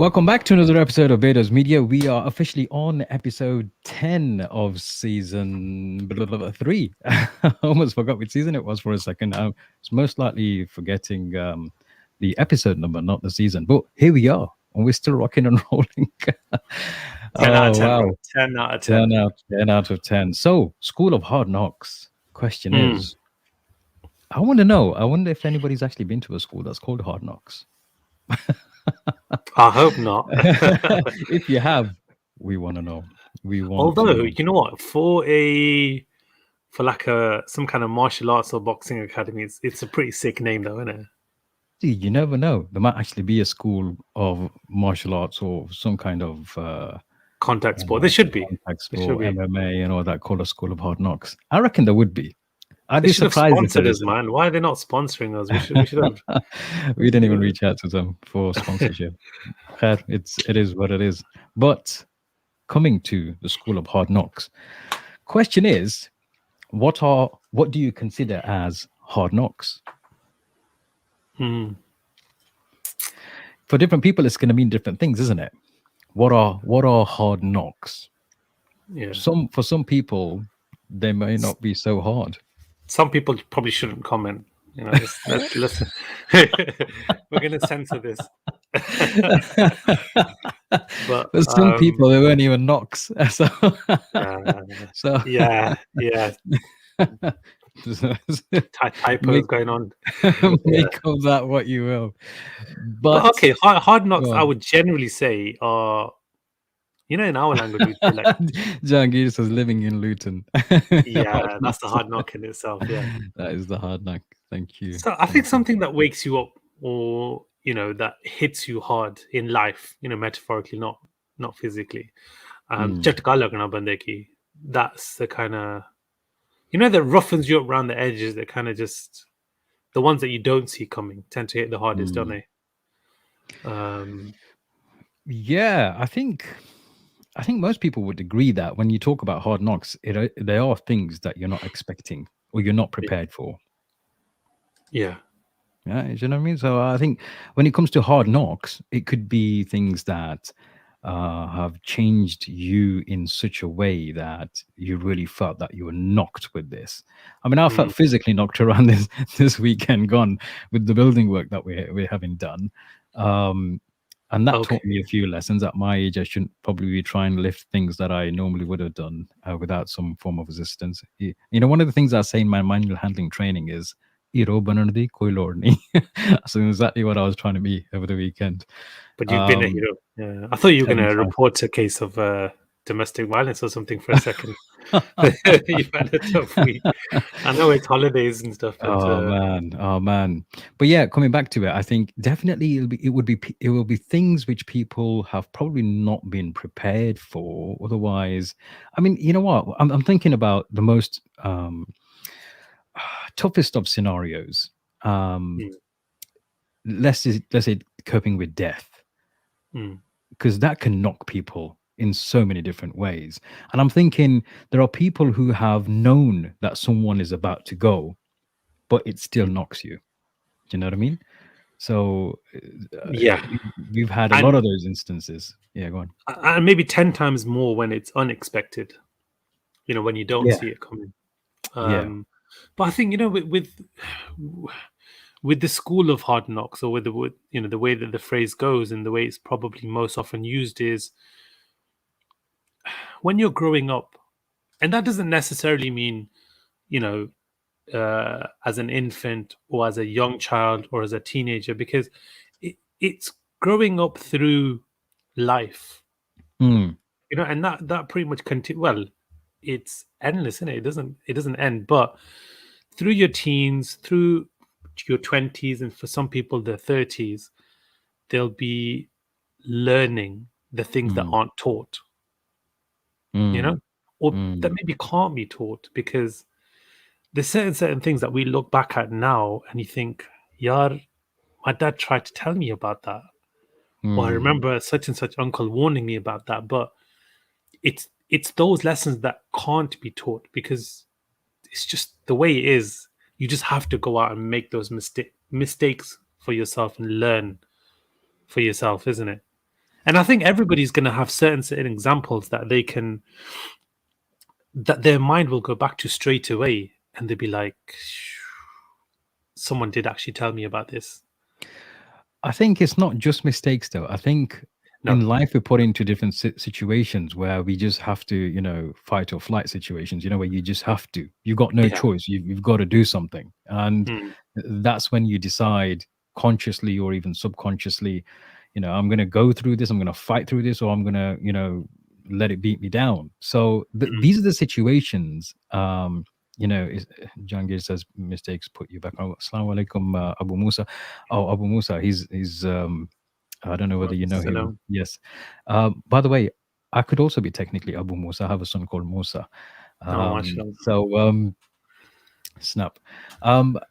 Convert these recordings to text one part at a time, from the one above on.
Welcome back to another episode of Betos Media. We are officially on episode 10 of season 3. I almost forgot which season it was for a second. I was most likely forgetting the episode number, not the season. But here we are, and we're still rocking and rolling. 10 out of 10, wow. bro. 10 out of 10. 10 out of 10. So, School of Hard Knocks. Question Mm. is, I want to know, I wonder if anybody's actually been to a school that's called Hard Knocks. I hope not. If you have, we want to know. We want Although, to know. you know what? For like some kind of martial arts or boxing academy, it's a pretty sick name, though, isn't it? See, you never know. There might actually be a school of martial arts or some kind of Contact sport. There should be. contact There sport, should be. MMA, and all that called a School of Hard Knocks. I reckon there would be. I'd They be should have surprised if there sponsored us, isn't. man. Why are they not sponsoring us? We should have. We didn't even reach out to them for sponsorship. It is what it is. But coming to the School of Hard Knocks, question is, what do you consider as hard knocks? Hmm. For different people, it's going to mean different things, isn't it? What are hard knocks? Yeah. For some people, they may not be so hard. Some people probably shouldn't comment. You know, let's listen. We're going to censor this. But For some people, they weren't even knocks. So, so yeah. Typos going on. Make of that what you will. But But okay, hard knocks, go I on. would generally say are, you know, in our language, we'd be like, Jahangir says living in Luton. yeah, that's the hard knock in itself. Yeah. That is the hard knock. Thank you. So I think something that wakes you up, or you know, that hits you hard in life, you know, metaphorically, not physically. Chatka lagna bande ki. That's the kind of, you know, that roughens you up around the edges. That kind of just the ones that you don't see coming tend to hit the hardest, don't they? Yeah, I think most people would agree that when you talk about hard knocks, they are things that you're not expecting or you're not prepared for. Yeah. Yeah, do you know what I mean? So I think when it comes to hard knocks, it could be things that have changed you in such a way that you really felt that you were knocked with this. I mean, I felt physically knocked around this weekend gone with the building work that we're having done. And that taught me a few lessons. At my age, I shouldn't probably be trying to lift things that I normally would have done without some form of resistance. You know, one of the things I say in my manual handling training is, "Hero banan di koi lord nahi." So exactly what I was trying to be over the weekend. But you've been a hero. Yeah. I thought you were going to report a case of domestic violence or something for a second. You've had a tough week. I know it's holidays and stuff. But, oh man. But yeah, coming back to it, I think definitely it will be things which people have probably not been prepared for. Otherwise, I mean, you know what? I'm thinking about the most toughest of scenarios. Let's say coping with death, because that can knock people in so many different ways. And I'm thinking there are people who have known that someone is about to go, but it still knocks you. Do you know what I mean? So yeah, we've had a lot of those instances. Yeah, go on. And maybe 10 times more when it's unexpected, you know, when you don't see it coming. But I think, you know, with the school of hard knocks, or with the, you know, the way that the phrase goes and the way it's probably most often used is when you're growing up, and that doesn't necessarily mean, you know, as an infant or as a young child or as a teenager, because it's growing up through life, you know, and that pretty much it's endless, isn't it? It doesn't end, but through your teens, through your 20s, and for some people their 30s, they'll be learning the things that aren't taught, you know, or that maybe can't be taught, because there's certain things that we look back at now and you think, "Yar, my dad tried to tell me about that," or "I remember such and such uncle warning me about that." But it's those lessons that can't be taught, because it's just the way it is. You just have to go out and make those mistakes for yourself and learn for yourself, isn't it? And I think everybody's going to have certain examples that they can, that their mind will go back to straight away, and they'll be like, someone did actually tell me about this. I think it's not just mistakes, though. I think No. in life we're put into different situations where we just have to, fight or flight situations. Where you just have to. You've got no Yeah. choice. You've got to do something, and Mm, that's when you decide consciously or even subconsciously. I'm going to go through this. I'm going to fight through this, or I'm going to, let it beat me down. So mm. these are the situations. Jangir says mistakes put you back. Oh, Assalamu alaikum, Abu Musa. Oh, Abu Musa, he's I don't know whether you know him. Salam. Yes. By the way, I could also be technically Abu Musa. I have a son called Musa. Oh, mashallah. Snap.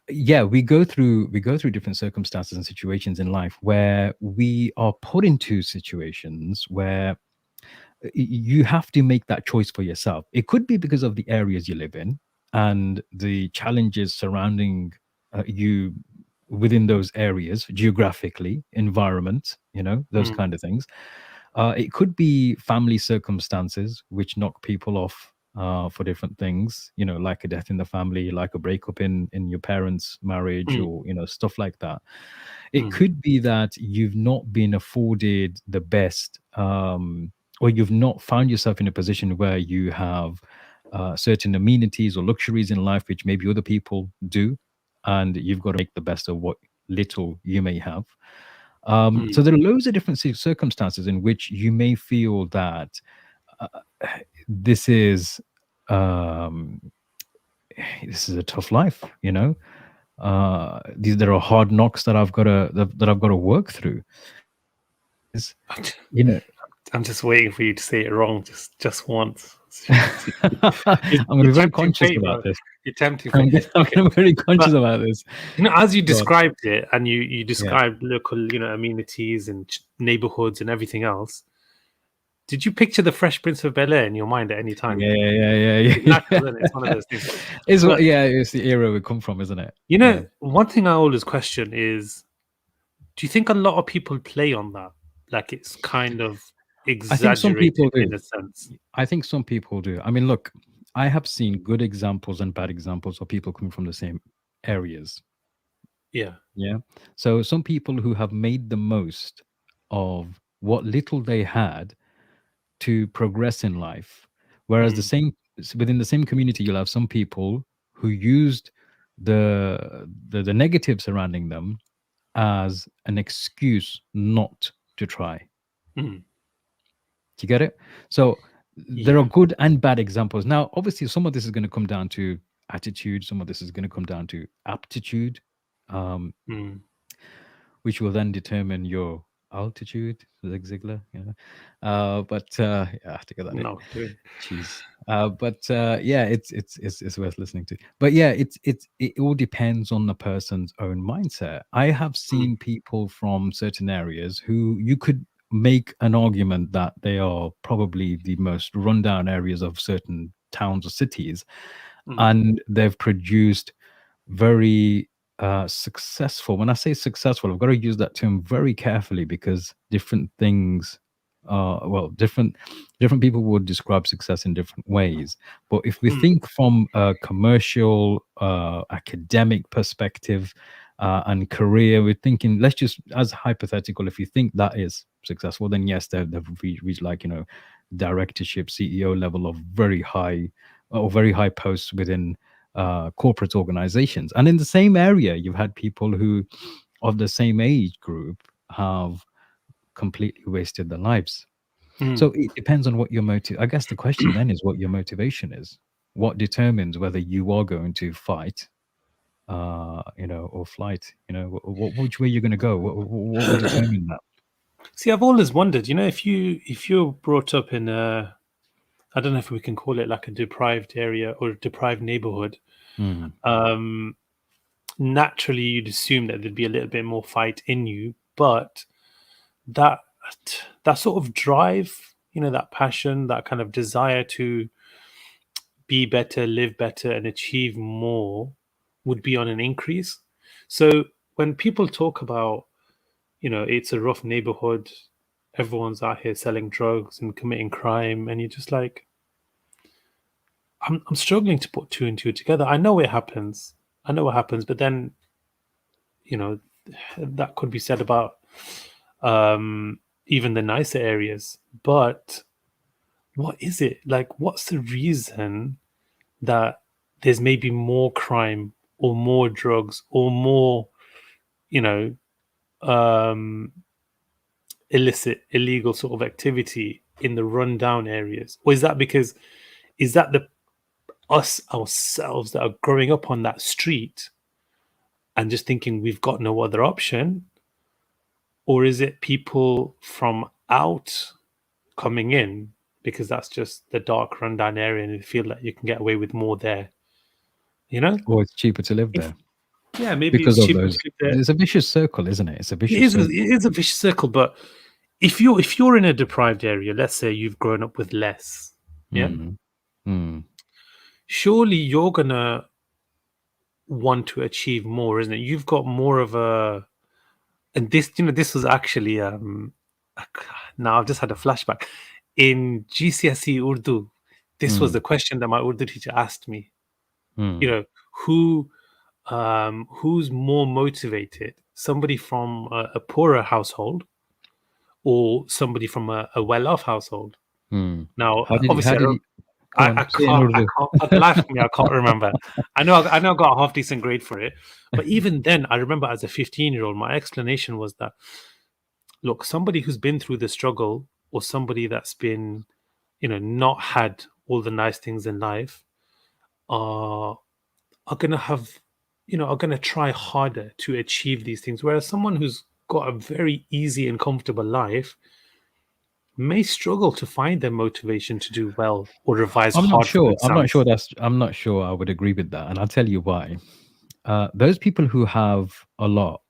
Yeah, we go through different circumstances and situations in life where we are put into situations where you have to make that choice for yourself. It could be because of the areas you live in and the challenges surrounding you within those areas, geographically, environment, those Mm, kind of things. It could be family circumstances which knock people off for different things, like a death in the family, like a breakup in your parents' marriage, mm, or stuff like that. It mm, could be that you've not been afforded the best, or you've not found yourself in a position where you have certain amenities or luxuries in life which maybe other people do, and you've got to make the best of what little you may have. So mm. there are loads of different circumstances in which you may feel that uh, this is um, this is a tough life. These there are hard knocks that I've got to work through. Is you know I'm just waiting for you to say it wrong, just once. You're, I'm going to you're be very tempting conscious fate, about bro. this. You're tempting I'm, fate. gonna- I'm Okay, gonna be very but conscious about this. as you God, described it, and you yeah, described local, amenities and neighborhoods and everything else, did you picture the Fresh Prince of Bel Air in your mind at any time? yeah, yeah, yeah, It's yeah. natural, isn't it? It's one of those things. It's But yeah, it's the era we come from, isn't it? Yeah. one thing I always question is, do you think a lot of people play on that? Like it's kind of I think some exaggerated people do. in a sense. I think some people do. I mean, look, I have seen good examples and bad examples of people coming from the same areas. Yeah. Yeah. So some people who have made the most of what little they had to progress in life, whereas Mm, within the same community, you'll have some people who used the negative surrounding them as an excuse not to try. mm, Do you get it? So there are yeah. good and bad examples. Now, obviously, some of this is going to come down to attitude. Some of this is going to come down to aptitude, um, Mm, which will then determine your altitude. Zig Ziglar, yeah, I have to get that in. no. Jeez. Yeah, it's worth listening to. But yeah, it all depends on the person's own mindset. I have Mm, seen people from certain areas who you could make an argument that they are probably the most rundown areas of certain towns or cities, mm, and they've produced very successful. When I say successful, I've got to use that term very carefully because different things well, different people would describe success in different ways. But if we mm, think from a commercial academic perspective and career, we're thinking, let's just, as hypothetical, if you think that is successful, then yes, they've reached, like, directorship, CEO level of very high posts within corporate organizations. And in the same area, you've had people who, of the same age group, have completely wasted their lives. So mm. it depends on what your motive. I guess the question then is what your motivation is. What determines whether you are going to fight, or flight? Which way you're going to go? What will determine that? See, I've always wondered, if you're brought up in a, I don't know if we can call it like a deprived area or a deprived neighborhood, Mm, um, naturally you'd assume that there'd be a little bit more fight in you, but that that sort of drive, that passion, that kind of desire to be better, live better, and achieve more would be on an increase. So when people talk about, it's a rough neighborhood, everyone's out here selling drugs and committing crime, and you're just like, I'm struggling to put two and two together. I know it happens. I know what happens, but then, you know, that could be said about even the nicer areas. But what is it? Like, what's the reason that there's maybe more crime or more drugs or more, you know, um, illicit, illegal sort of activity in the rundown areas? Or is that because, is that the us ourselves that are growing up on that street and just thinking we've got no other option? Or is it people from out coming in because that's just the dark rundown area and you feel like you can get away with more there? You know, Or it's cheaper to live if there yeah, maybe because it's of cheaper to those. live there. It's a vicious circle, isn't it? It's a It vicious is circle. it is a vicious circle, but if you're in a deprived area, let's say you've grown up with less, yeah, Mm, mm, surely you're gonna want to achieve more, isn't it? You've got more of a, and this, this was actually now I've just had a flashback in GCSE Urdu. This was mm, the question that my Urdu teacher asked me. You mm, know, who's more motivated, somebody from a poorer household or somebody from a well-off household? mm. Now, How obviously, I did don't. he go I on? Say it in can't. Urdu. For the life of me, I can't remember. I know I got a half decent grade for it, but even then, I remember as a 15-year-old, my explanation was that, look, somebody who's been through the struggle, or somebody that's been, not had all the nice things in life, are gonna have, are gonna try harder to achieve these things. Whereas someone who's got a very easy and comfortable life may struggle to find their motivation to do well or revise I'm not hard for sure. I'm not sure exams. that's. I'm not sure I would agree with that, and I'll tell you why. Those people who have a lot,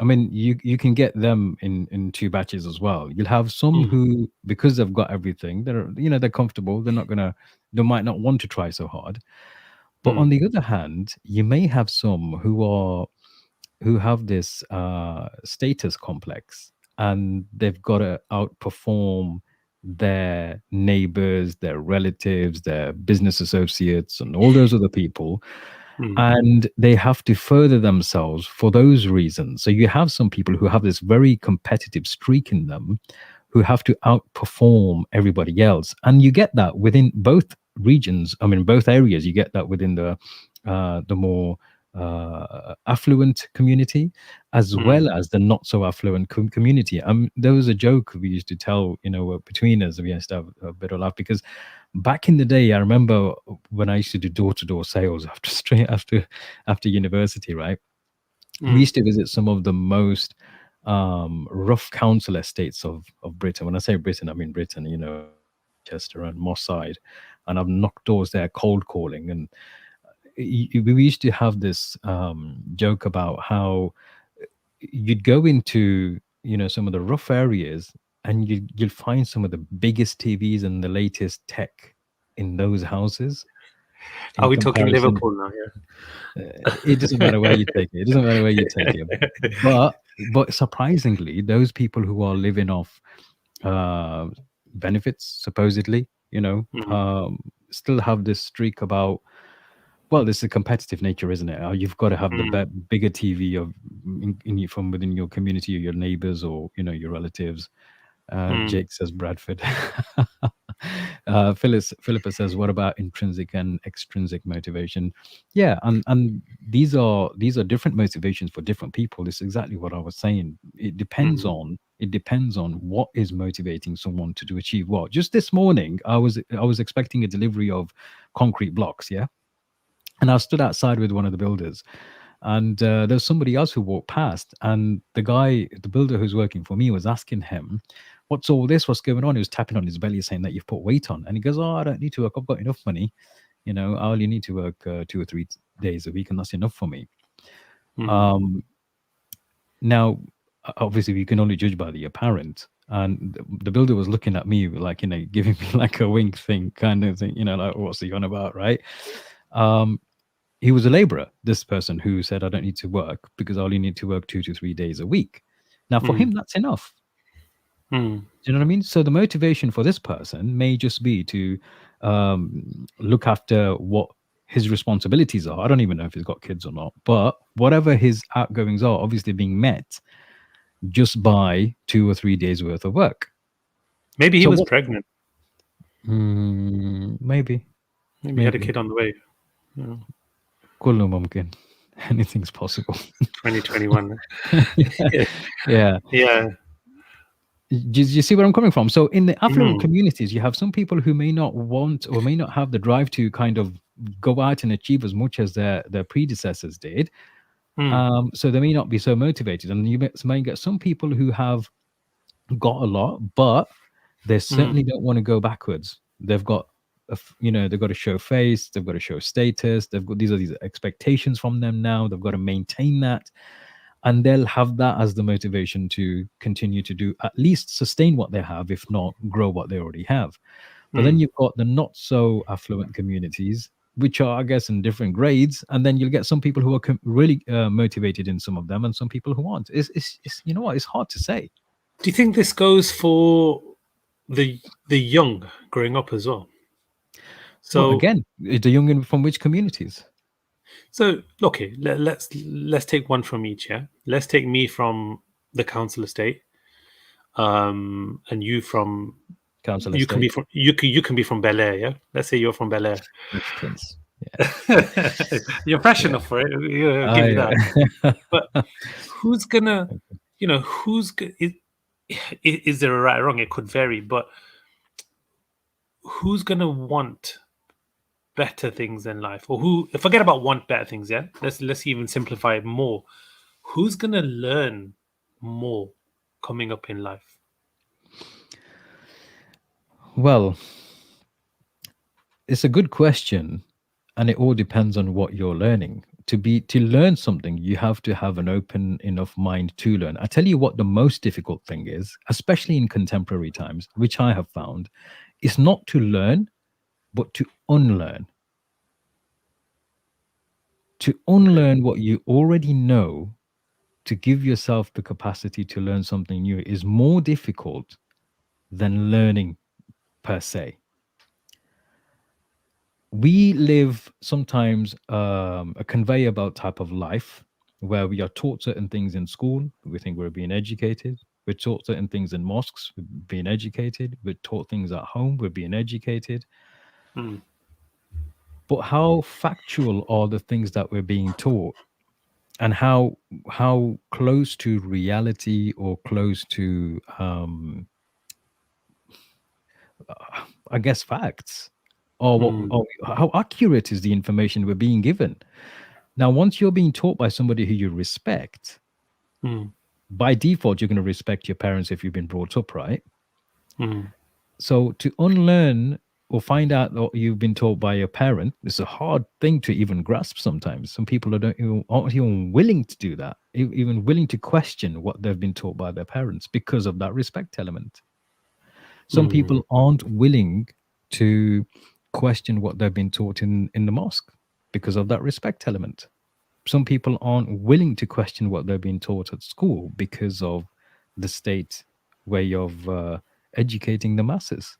I mean, you can get them in two batches as well. You'll have some Mm, who, because they've got everything, they're comfortable. They might not want to try so hard. But on mm, the other hand, you may have some who have this status complex, and they've got to outperform their neighbors, their relatives, their business associates, and all those other people, mm, and they have to further themselves for those reasons. So you have some people who have this very competitive streak in them, who have to outperform everybody else, and you get that within both regions. I mean, both areas. You get that within the more affluent community, as mm. well as the not so affluent community. There was a joke we used to tell, between us. We used to have a bit of laugh because back in the day, I remember when I used to do door to door sales after straight after university, right? We Mm, used to visit some of the most rough council estates of Britain. When I say Britain, I mean Britain. Manchester and Moss Side, and I've knocked doors there, cold calling, and we used to have this joke about how you'd go into some of the rough areas, and you'll find some of the biggest TVs and the latest tech in those houses are in we talking comparison. Liverpool now? It doesn't matter where you take it. It doesn't matter where you take it. Yeah. But surprisingly, those people who are living off uh, benefits, supposedly, Mm, still have this streak about. Well, this is a competitive nature, isn't it? You've got to have the mm, bigger TV from within your community, or your neighbors, or your relatives. mm, Jake says Bradford. Philippa says, "What about intrinsic and extrinsic motivation?" Yeah, and these are different motivations for different people. This is exactly what I was saying. mm, It depends on what is motivating someone to achieve what. Just this morning, I was expecting a delivery of concrete blocks. Yeah, and I stood outside with one of the builders, and there's somebody else who walked past, and the builder who's working for me, was asking him, "What's all this? What's going on?" He was tapping on his belly, saying that you've put weight on, and he goes, "Oh, I don't need to work. I've got enough money. I only need to work 2 or 3 days a week, and that's enough for me." mm, Um, Now, obviously, we can only judge by the apparent. And the builder was looking at me like, giving me like a wink thing, kind of thing, like, what's he on about, right? Um, he was a laborer, this person who said, "I don't need to work because I only need to work 2 to 3 days a week." Now, for him, mm, that's enough. Mm. Do you know what I mean? So the motivation for this person may just be to look after what his responsibilities are. I don't even know if he's got kids or not, but whatever his outgoings are, obviously being met just by 2 or 3 days worth of work. Maybe he So was what? pregnant. Maybe, Maybe he had a maybe. kid on the way. Yeah. Kullu mumkin. Anything's possible. 2021. Yeah. Yeah. Yeah. Do you see where I'm coming from? So in the affluent Mm. communities, you have some people who may not want or may not have the drive to kind of go out and achieve as much as their predecessors did. Mm. So they may not be so motivated, and you may get some people who have got a lot, but they Mm. certainly don't want to go backwards. They've got, they've got to show face, they've got to show status, they've got these expectations from them now. They've got to maintain that, and they'll have that as the motivation to continue to do at least sustain what they have, if not grow what they already have. But then Mm. you've got the not so affluent communities, which are, I guess, in different grades, and then you'll get some people who are really motivated in some of them, and some people who aren't. It's you know what? It's hard to say. Do you think this goes for the young growing up as well? Well, So again, the young from which communities? okay, let's take one from each. Yeah, let's take me from the council estate, and you from Council you can be estate, from you can be from Bel Air. Yeah, let's say you're from Bel Air. Fresh Prince. Yeah, You're fresh yeah. enough for it. I'll Oh, give you that. yeah. But who's gonna, who's is there a right or wrong? It could vary, but who's gonna want better things in life, or who? Forget about want better things. Yeah, let's even simplify it more. Who's gonna learn more coming up in life? Well, it's a good question, and it all depends on what you're learning. To learn something, you have to have an open enough mind to learn. I tell you what, the most difficult thing is, especially in contemporary times, which I have found, is not to learn, but to unlearn. To Okay. unlearn what you already know, to give yourself the capacity to learn something new, is more difficult than learning per se. We live sometimes a conveyor belt type of life where we are taught certain things in school. We think we're being educated. We're taught certain things in mosques. We're being educated. We're taught things at home. We're being educated. Mm. But how factual are the things that we're being taught, and how close to reality or close to I guess facts, Mm. or how accurate is the information we're being given? Now, once you're being taught by somebody who you respect, Mm. by default, you're going to respect your parents if you've been brought up right. Mm. So to unlearn or find out what you've been taught by your parent is a hard thing to even grasp sometimes. Some people aren't even willing to do that, even willing to question what they've been taught by their parents because of that respect element. Some Mm. people aren't willing to question what they've been taught in the mosque because of that respect element. Some people aren't willing to question what they're being taught at school because of the state way of educating the masses.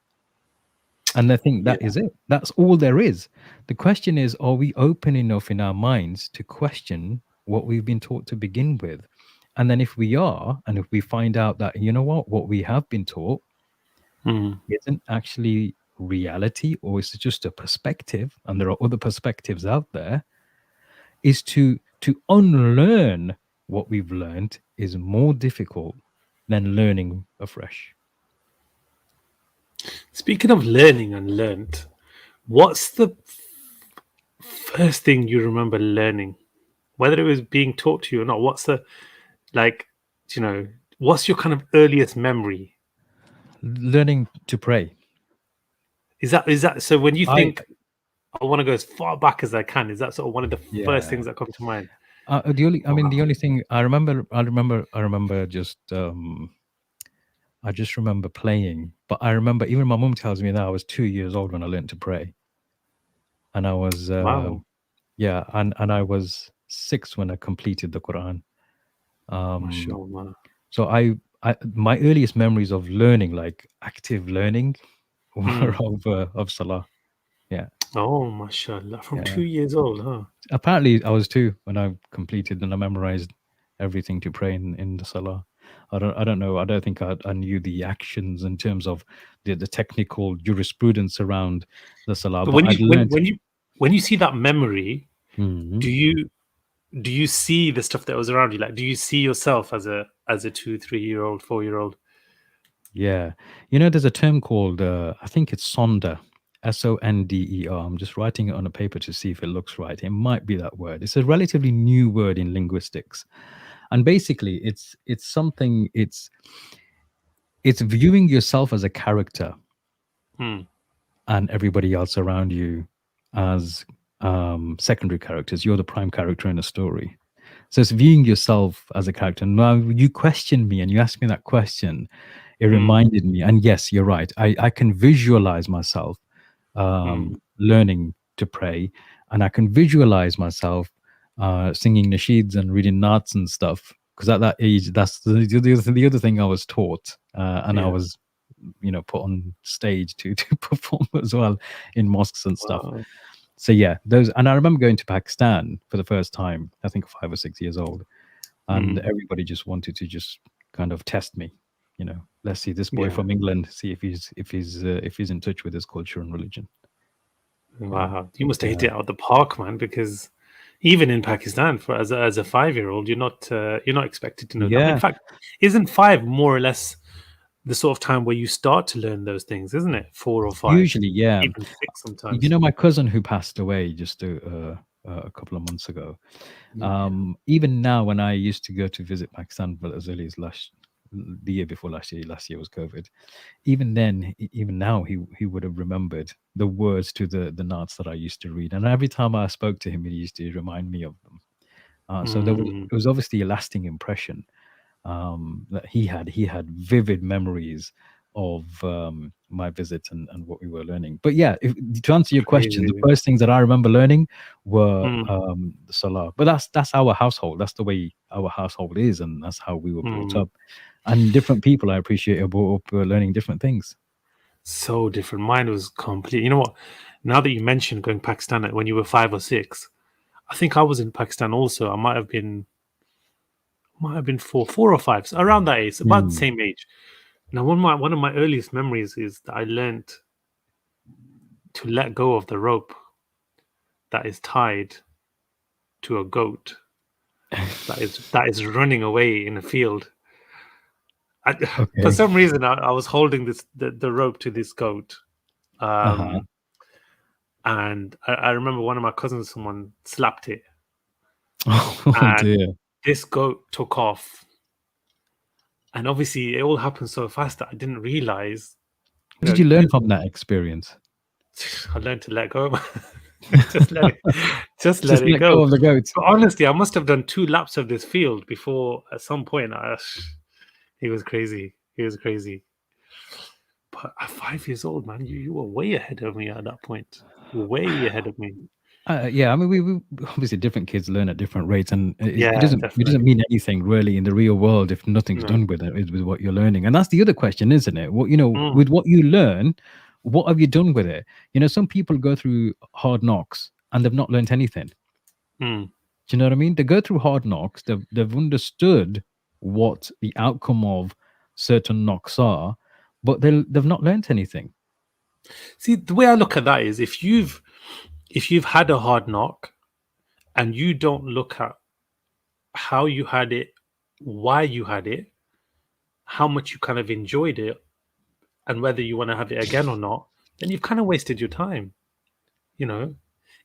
And I think Yeah. that is it. That's all there is. The question is, are we open enough in our minds to question what we've been taught to begin with? And then if we are, and if we find out that, you know what we have been taught Mm. isn't actually reality, or it's just a perspective, and there are other perspectives out there, is to unlearn what we've learned is more difficult than learning afresh. Speaking of learning and learned, what's the first thing you remember learning, whether it was being taught to you or not? What's the like, you know, what's your kind of earliest memory? Learning to pray. Is that so? When you I think I want to go as far back as I can, is that sort of one of the first Yeah. things that come to mind? The Wow, only thing I remember just I just remember playing, but I remember even my mum tells me that I was 2 years old when I learned to pray, and I was wow, yeah, and I was 6 when I completed the Quran. Um, mashallah. so my earliest memories of learning, like active learning, were Mm. of Salah. Yeah, Oh, mashallah. From yeah. 2 years old, huh? Apparently, I was two when I completed and I memorized everything to pray in the Salah. I don't know. I don't think I knew the actions in terms of the technical jurisprudence around the Salah, But but when I'd you when learned. when you when you see that memory, Mhm. do you see the stuff that was around you? Like, do you see yourself as a 2, 3 year old, 4 year old? Yeah. You know, there's a term called, I think it's sonder, Sonder. I'm just writing it on a paper to see if it looks right. It might be that word. It's a relatively new word in linguistics. And basically, it's something, it's viewing yourself as a character Hmm. and everybody else around you as secondary characters. You're the prime character in a story. So it's viewing yourself as a character. Now you questioned me and you asked me that question. It Hmm. reminded me, and yes, you're right. I can visualize myself Hmm. learning to pray, and I can visualize myself singing nasheeds and reading nats and stuff. Because at that age, that's the other thing I was taught, and I Yeah. was, put on stage to perform as well in mosques and stuff. Wow. So yeah, those, and I remember going to Pakistan for the first time. I think 5 or 6 years old, and Hmm. everybody just wanted to just kind of test me. Let's see this boy Yeah. from England, see if he's in touch with his culture and religion. Yeah, Wow. You must have hit yeah, it out of the park, man, because even in Pakistan, for as a 5 year old, you're not expected to know that. In yeah. fact, isn't five more or less the sort of time where you start to learn those things, isn't it? 4 or 5, Usually, yeah. even six sometimes. My cousin who passed away just a couple of months ago. Yeah. Even now, when I used to go to visit Pakistan, but as early as the year before last year. Last year was COVID. Even then, even now, he would have remembered the words to the nats that I used to read, and every time I spoke to him, he used to remind me of them. So Mm, it was obviously a lasting impression that he had. He had vivid memories of my visit and what we were learning. But yeah, to answer your question, the crazy. first things that I remember learning were Mm, the salah. But that's our household. That's the way our household is, and that's how we were brought mm. up. And different people, I appreciate, are brought up learning different things. So different. Mine was complete. You know what? Now that you mentioned going Pakistan when you were 5 or 6, I think I was in Pakistan also. I might have been 4 or 5, so around that age, about the Hmm. same age. Now, one of my earliest memories is that I learned to let go of the rope that is tied to a goat that is running away in a field. I, for Okay. some reason, I was holding the rope to this goat, Uh huh. um, and I remember one of my cousins, someone slapped it, Oh and dear. this goat took off. And obviously, it all happened so fast that I didn't realize. What did you learn from that experience? I learned to let go. just let it, just let Just it let go. go of the goat. But honestly, I must have done 2 laps of this field before at some point. He was crazy. He was crazy. But at 5 years old, man, you were way ahead of me at that point. Way ahead of me. Yeah, I mean, we obviously different kids learn at different rates, and Yeah, it doesn't definitely. mean anything really in the real world if nothing's No. done with it with what you're learning. And that's the other question, isn't it? What Mm, with what you learn, what have you done with it? Some people go through hard knocks and they've not learned anything. mm. Do you know what I mean? They go through hard knocks. They've understood what the outcome of certain knocks are, but they've not learned anything. See, the way I look at that is if you've had a hard knock and you don't look at how you had it, why you had it, how much you kind of enjoyed it, and whether you want to have it again or not, then you've kind of wasted your time. You know,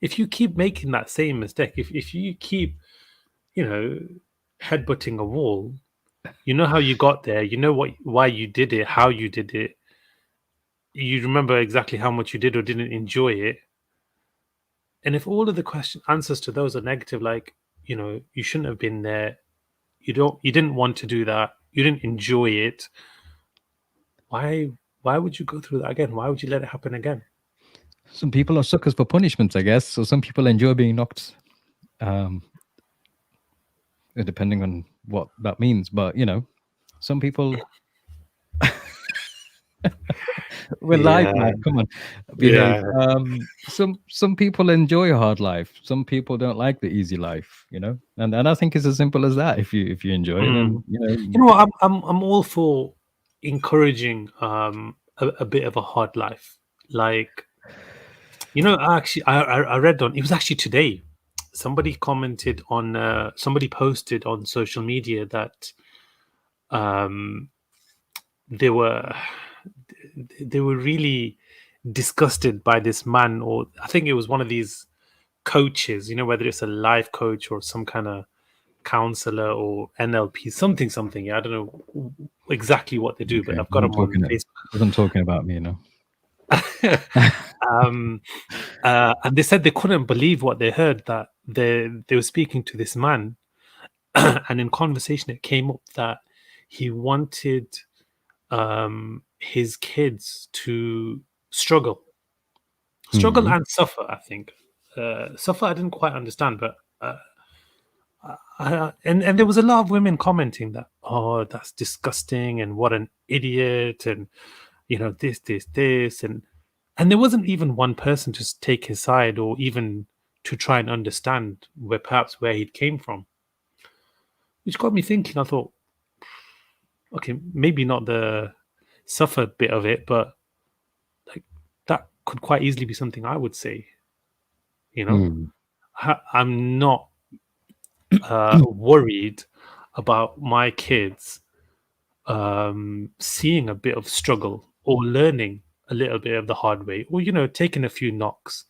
if you keep making that same mistake, if you keep, you know, headbutting a wall, you know how you got there, you know why you did it, how you did it, you remember exactly how much you did or didn't enjoy it. And if all of the question answers to those are negative, like, you shouldn't have been there, you didn't want to do that, you didn't enjoy it, why would you go through that again? Why would you let it happen again? Some people are suckers for punishments, I guess. So some people enjoy being knocked. Um, depending on what that means. But Some people we're live, Yeah, man. Come on, behave. yeah. Some people enjoy a hard life. Some people don't like the easy life. And I think it's as simple as that. If you enjoy it, Mm. then You know what? I'm all for encouraging a bit of a hard life. Like, I read on, it was actually today. Somebody commented on somebody posted on social media that um they were they were really disgusted by this man, or I think it was one of these coaches, whether it's a life coach or some kind of counselor or NLP, something. Yeah, I don't know exactly what they do, but okay, I've got them on wasn't talking about me, Facebook. um, and they said they couldn't believe what they heard, that they were speaking to this man, and in conversation it came up that he wanted his kids to struggle, struggle Hmm. and suffer. I think suffer. I didn't quite understand, but and there was a lot of women commenting that, oh, that's disgusting and what an idiot, and this, and there wasn't even one person to take his side or even to try and understand where he came from, which got me thinking. I thought, okay, maybe not the suffer bit of it, but like that could quite easily be something I would say. You know, Hmm. I'm not worried about my kids seeing a bit of struggle or learning a little bit of the hard way, or taking a few knocks,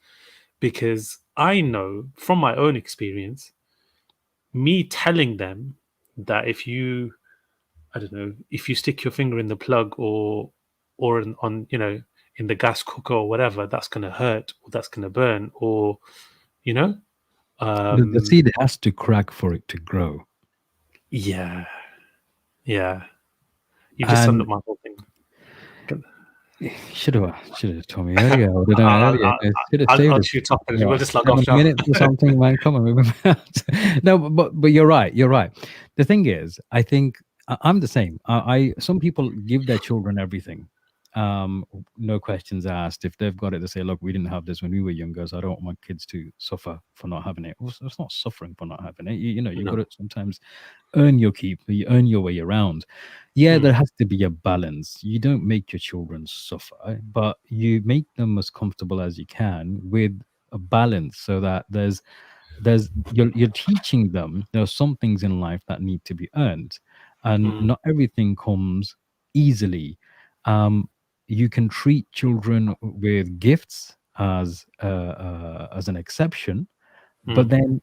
because I know from my own experience, me telling them that if you, I don't know, if you stick your finger in the plug, or on in the gas cooker or whatever, that's going to hurt, or that's going to burn, or you know The um seed has to crack for it to grow. yeah, yeah, you've just summed And up my whole thing. should have told me earlier. I would have done it I'll, earlier. I'll, I should have I'll saved it. shoot off and we'll What, just log off 7 minutes or now. something, man? Come on, no, but you're right. You're right. The thing is, I think I'm the same. I some people give their children everything, no questions asked. If they've got it, they say, "Look, we didn't have this when we were younger, so I don't want my kids to suffer for not having it." Well, it's not suffering for not having it. You got No. to sometimes earn your keep, you earn your way around. Yeah, Mm, there has to be a balance. You don't make your children suffer, but you make them as comfortable as you can with a balance, so that you're teaching them there are some things in life that need to be earned, and mm, not everything comes easily. um you can treat children with gifts as an exception, but mm, then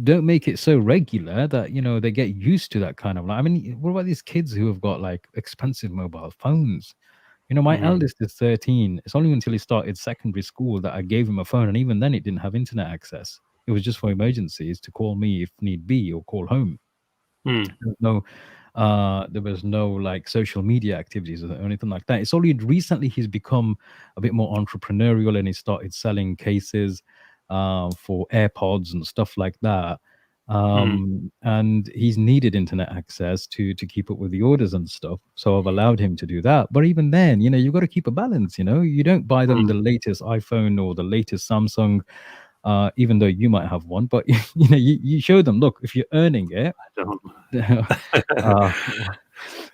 don't make it so regular that they get used to that kind of life. I mean, what about these kids who have got like expensive mobile phones? My mm, eldest is 13. It's only until he started secondary school that I gave him a phone, and even then it didn't have internet access. It was just for emergencies, to call me if need be, or call home. mm, There was no like social media activities or anything like that. It's only recently he's become a bit more entrepreneurial, and he started selling cases for AirPods and stuff like that. mm, And he's needed internet access to keep up with the orders and stuff. So I've allowed him to do that. But even then, you've got to keep a balance. You don't buy them mm. the latest iPhone or the latest Samsung, even though you might have one. But you show them, look, if you're earning it, I don't. uh,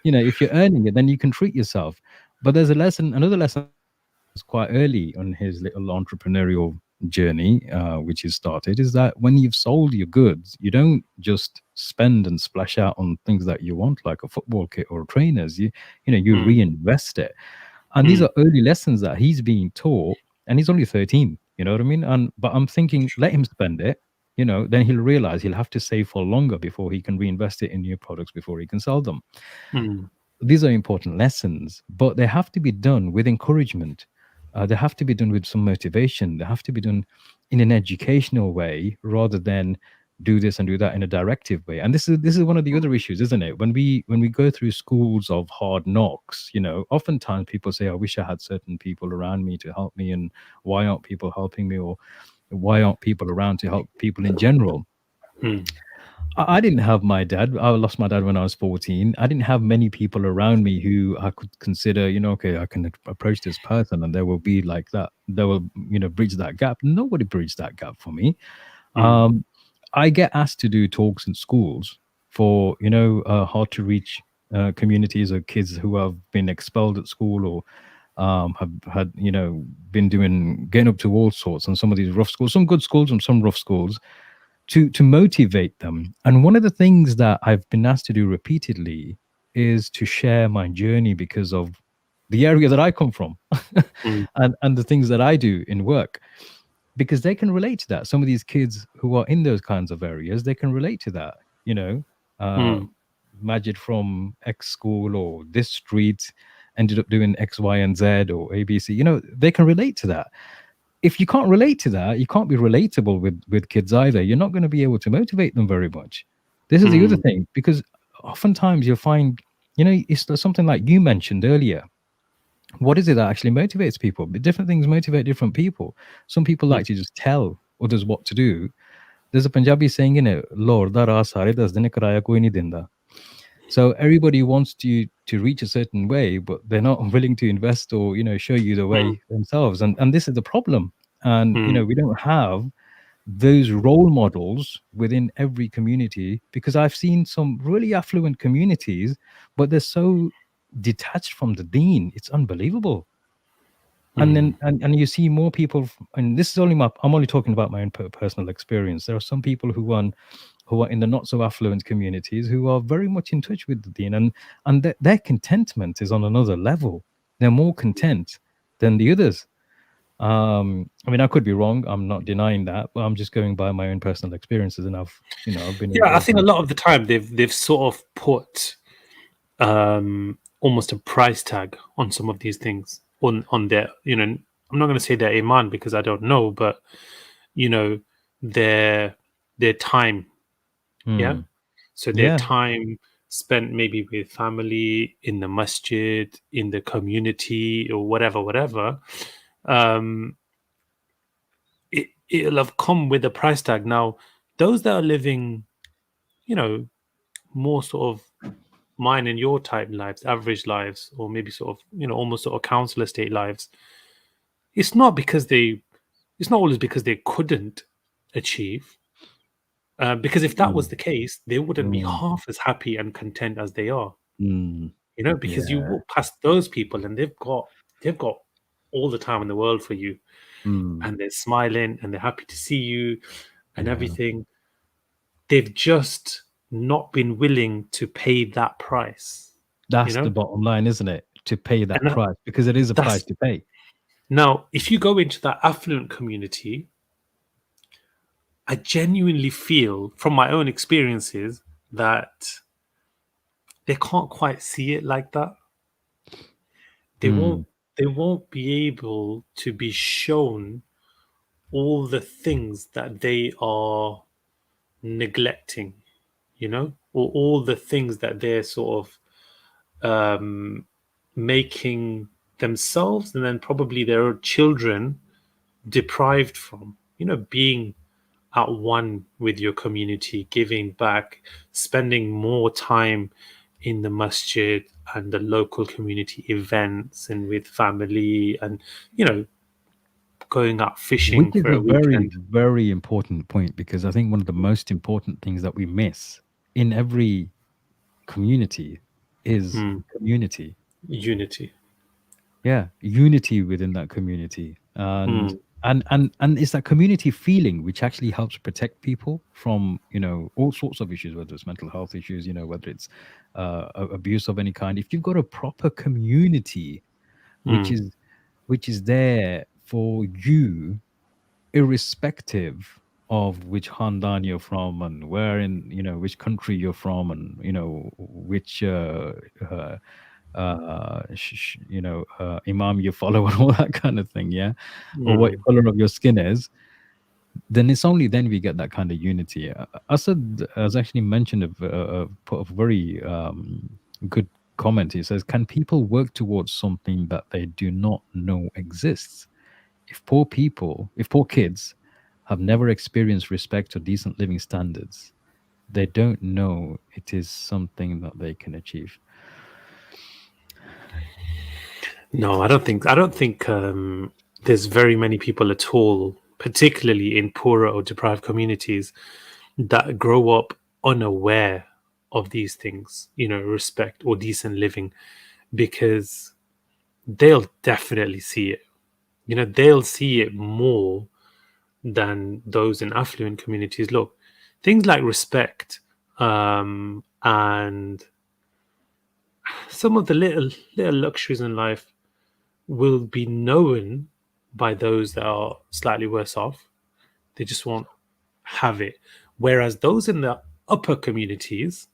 if you're earning it, then you can treat yourself. But there's another lesson that he learns quite early on his little entrepreneurial journey, which he started, is that when you've sold your goods, you don't just spend and splash out on things that you want, like a football kit or trainers. You Mm, reinvest it. And these mm, are early lessons that he's being taught, and he's only 13. You know what I mean? And but I'm thinking, let him spend it. Then he'll realize he'll have to save for longer before he can reinvest it in new products before he can sell them. mm, These are important lessons, but they have to be done with encouragement. They have to be done with some motivation. They have to be done in an educational way, rather than do this and do that in a directive way. And this is one of the other issues, isn't it? When we go through schools of hard knocks, oftentimes people say, "I wish I had certain people around me to help me," and why aren't people helping me, or why aren't people around to help people in general? mm, I didn't have my dad. I lost my dad when I was 14. I didn't have many people around me who I could consider, okay, I can approach this person and there will be like that. They will, bridge that gap. Nobody bridged that gap for me. Mm, Um, I get asked to do talks in schools for, hard to reach communities or kids who have been expelled at school or have had, been getting up to all sorts and some of these rough schools, some good schools and some rough schools to motivate them. And one of the things that I've been asked to do repeatedly is to share my journey because of the area that I come from mm, and the things that I do in work because they can relate to that. Some of these kids who are in those kinds of areas, they can relate to that. You know, uh, mm, Majid from X school or this street ended up doing X, Y, and Z or ABC. They can relate to that. If you can't relate to that, you can't be relatable with kids either. You're not going to be able to motivate them very much. This is the other mm, thing because oftentimes you'll find, it's something like you mentioned earlier. What is it that actually motivates people? Different things motivate different people. Some people mm, like to just tell others what to do. There's a Punjabi saying, Lord, da raah sare das din karaya koi nahi dinda. So everybody wants to reach a certain way, but they're not willing to invest or show you the mm, way themselves. And this is the problem. And mm, we don't have those role models within every community because I've seen some really affluent communities, but they're so detached from the deen. It's unbelievable. And mm. then and you see more people and this is only I'm only talking about my own personal experience. There are some people who are in the not so affluent communities who are very much in touch with the deen and their contentment is on another level. They're more content than the others. I mean, I could be wrong. I'm not denying that, but I'm just going by my own personal experiences, and I've been Yeah, I involved think a in. lot of the time they've sort of put almost a price tag on some of these things on their, I'm not going to say their iman because I don't know, but you know their their time, yeah. Mm. So their Yeah, time spent maybe with family in the masjid, in the community, or whatever. Um, it'll have come with a price tag. Now, those that are living, you know, more sort of mine and your type lives, average lives, or maybe sort of, almost sort of council estate lives, it's not because it's not always because they couldn't achieve. Because if that was mm. the case, they wouldn't be Mm. half as happy and content as they are. Mm. Because you Yeah. walk past those people and they've got all the time in the world for you, Mm. and they're smiling and they're happy to see you and Yeah. everything. They've just not been willing to pay that price, you That's the know? bottom line, isn't it? To pay that And price because it is a price that's to pay. now, if you go into that affluent community, I genuinely feel from my own experiences that they can't quite see it like that. They Mm. won't they won't be able to be shown all the things that they are neglecting, or all the things that they're sort of making themselves and then probably their children deprived from, being at one with your community, giving back, spending more time in the masjid and the local community events and with family and, you know, going out Which fishing is for a a very, weekend. very important point because I think one of the most important things that we miss in every community is Mm, community. unity. Yeah, unity within that community, and Mm, and it's that community feeling which actually helps protect people from all sorts of issues, whether it's mental health issues, whether it's abuse of any kind. If you've got a proper community which mm, is there for you, irrespective of which Handan you're from and where in which country you're from and which uh, imam you follow and all that kind of thing, yeah, or what mm, color of your skin is, then it's only then we get that kind of unity. Asad has actually mentioned put a very good comment. He says, "Can people work towards something that they do not know exists? If poor kids have never experienced respect or decent living standards, they don't know it is something that they can achieve. No, I don't think there's very many people at all, particularly in poorer or deprived communities, that grow up unaware of these things, respect or decent living, because they'll definitely see it. They'll see it more than those in affluent communities. Look, things like respect, and some of the little luxuries in life will be known by those that are slightly worse off. They just won't have it. Whereas those in the upper communities,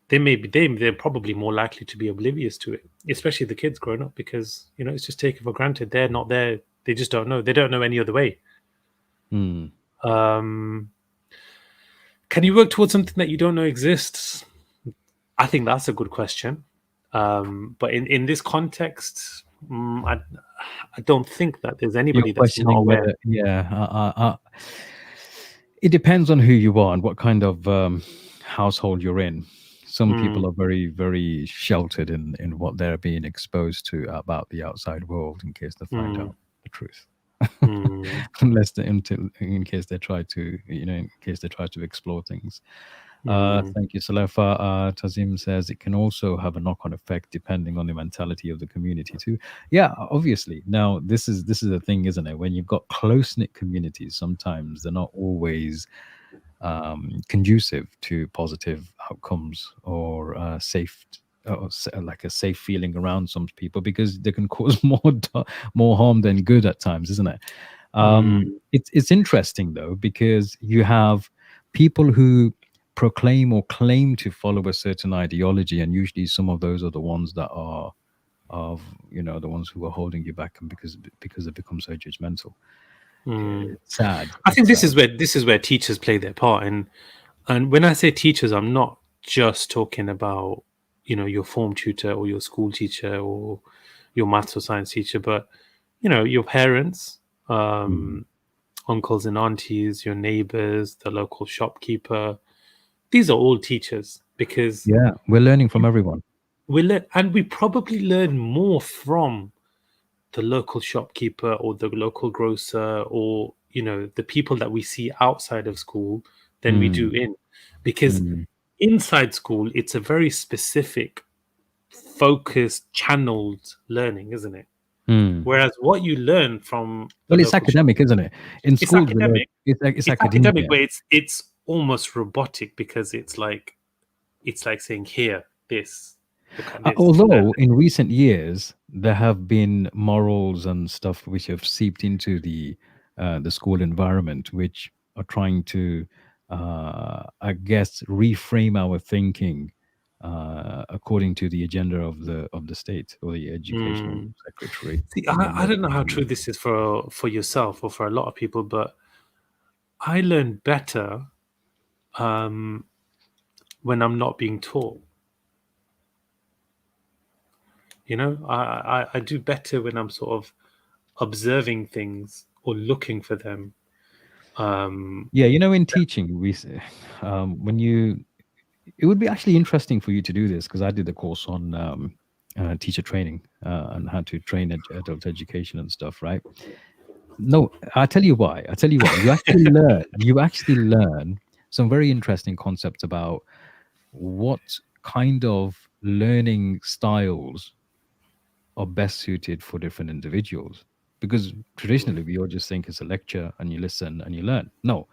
they're probably more likely to be oblivious to it, especially the kids growing up, because it's just taken for granted. They're not there. They just don't know. They don't know any other way. Hmm. Um, can you work towards something that you don't know exists? I think that's a good question. But in this context, I don't think that there's You're anybody that's not questioning aware. whether, yeah, it depends on who you are and what kind of household you're in. Some Mm, people are very, very sheltered in what they're being exposed to about the outside world in case they find mm, out the truth. mm, Unless they, until, in case they try to, in case they try to explore things. mm, Thank you, Salefa. Tazim says it can also have a knock-on effect depending on the mentality of the community too. Yeah, obviously. Now, this is the thing, isn't it? When you've got close-knit communities, sometimes they're not always conducive to positive outcomes or safe. Like a safe feeling around some people because they can cause more harm than good at times, isn't it? mm, It's interesting though because you have people who proclaim or claim to follow a certain ideology, and usually some of those are the ones that are of the ones who are holding you back, and because they become so judgmental. mm. It's sad. I think It's sad. this is where teachers play their part, and when I say teachers, I'm not just talking about your form tutor or your school teacher or your maths or science teacher, but your parents, Mm. um, uncles and aunties, your neighbors, the local shopkeeper. These are all teachers because Yeah, we're learning from everyone. we learn, and we probably learn more from the local shopkeeper or the local grocer or the people that we see outside of school than we do Mm. in, because Mm. inside school it's a very specific, focused, channeled learning, isn't it? Mm. Whereas what you learn from the Well, it's local shop, academic, isn't it? In it's schools, we learn, academic. it's It's academic, academia. but it's almost robotic because it's like saying, here, this, look at this, learn Although in recent years there have been morals and stuff which have seeped into the school environment, which are trying to, I guess, reframe our thinking according to the agenda of the state or the this. educational secretary. See, I I mean, don't know how true this is for yourself or for a lot of people, but I learn better um, when I'm not being taught. I do better when I'm sort of observing things or looking for them. Um, yeah, in teaching, when you it would be actually interesting for you to do this because I did a course on teacher training and how to train adult education and stuff, right? No, I tell you why. I tell you why. You actually learn some very interesting concepts about what kind of learning styles are best suited for different individuals. Because traditionally, we all just think it's a lecture and you listen and you learn. No,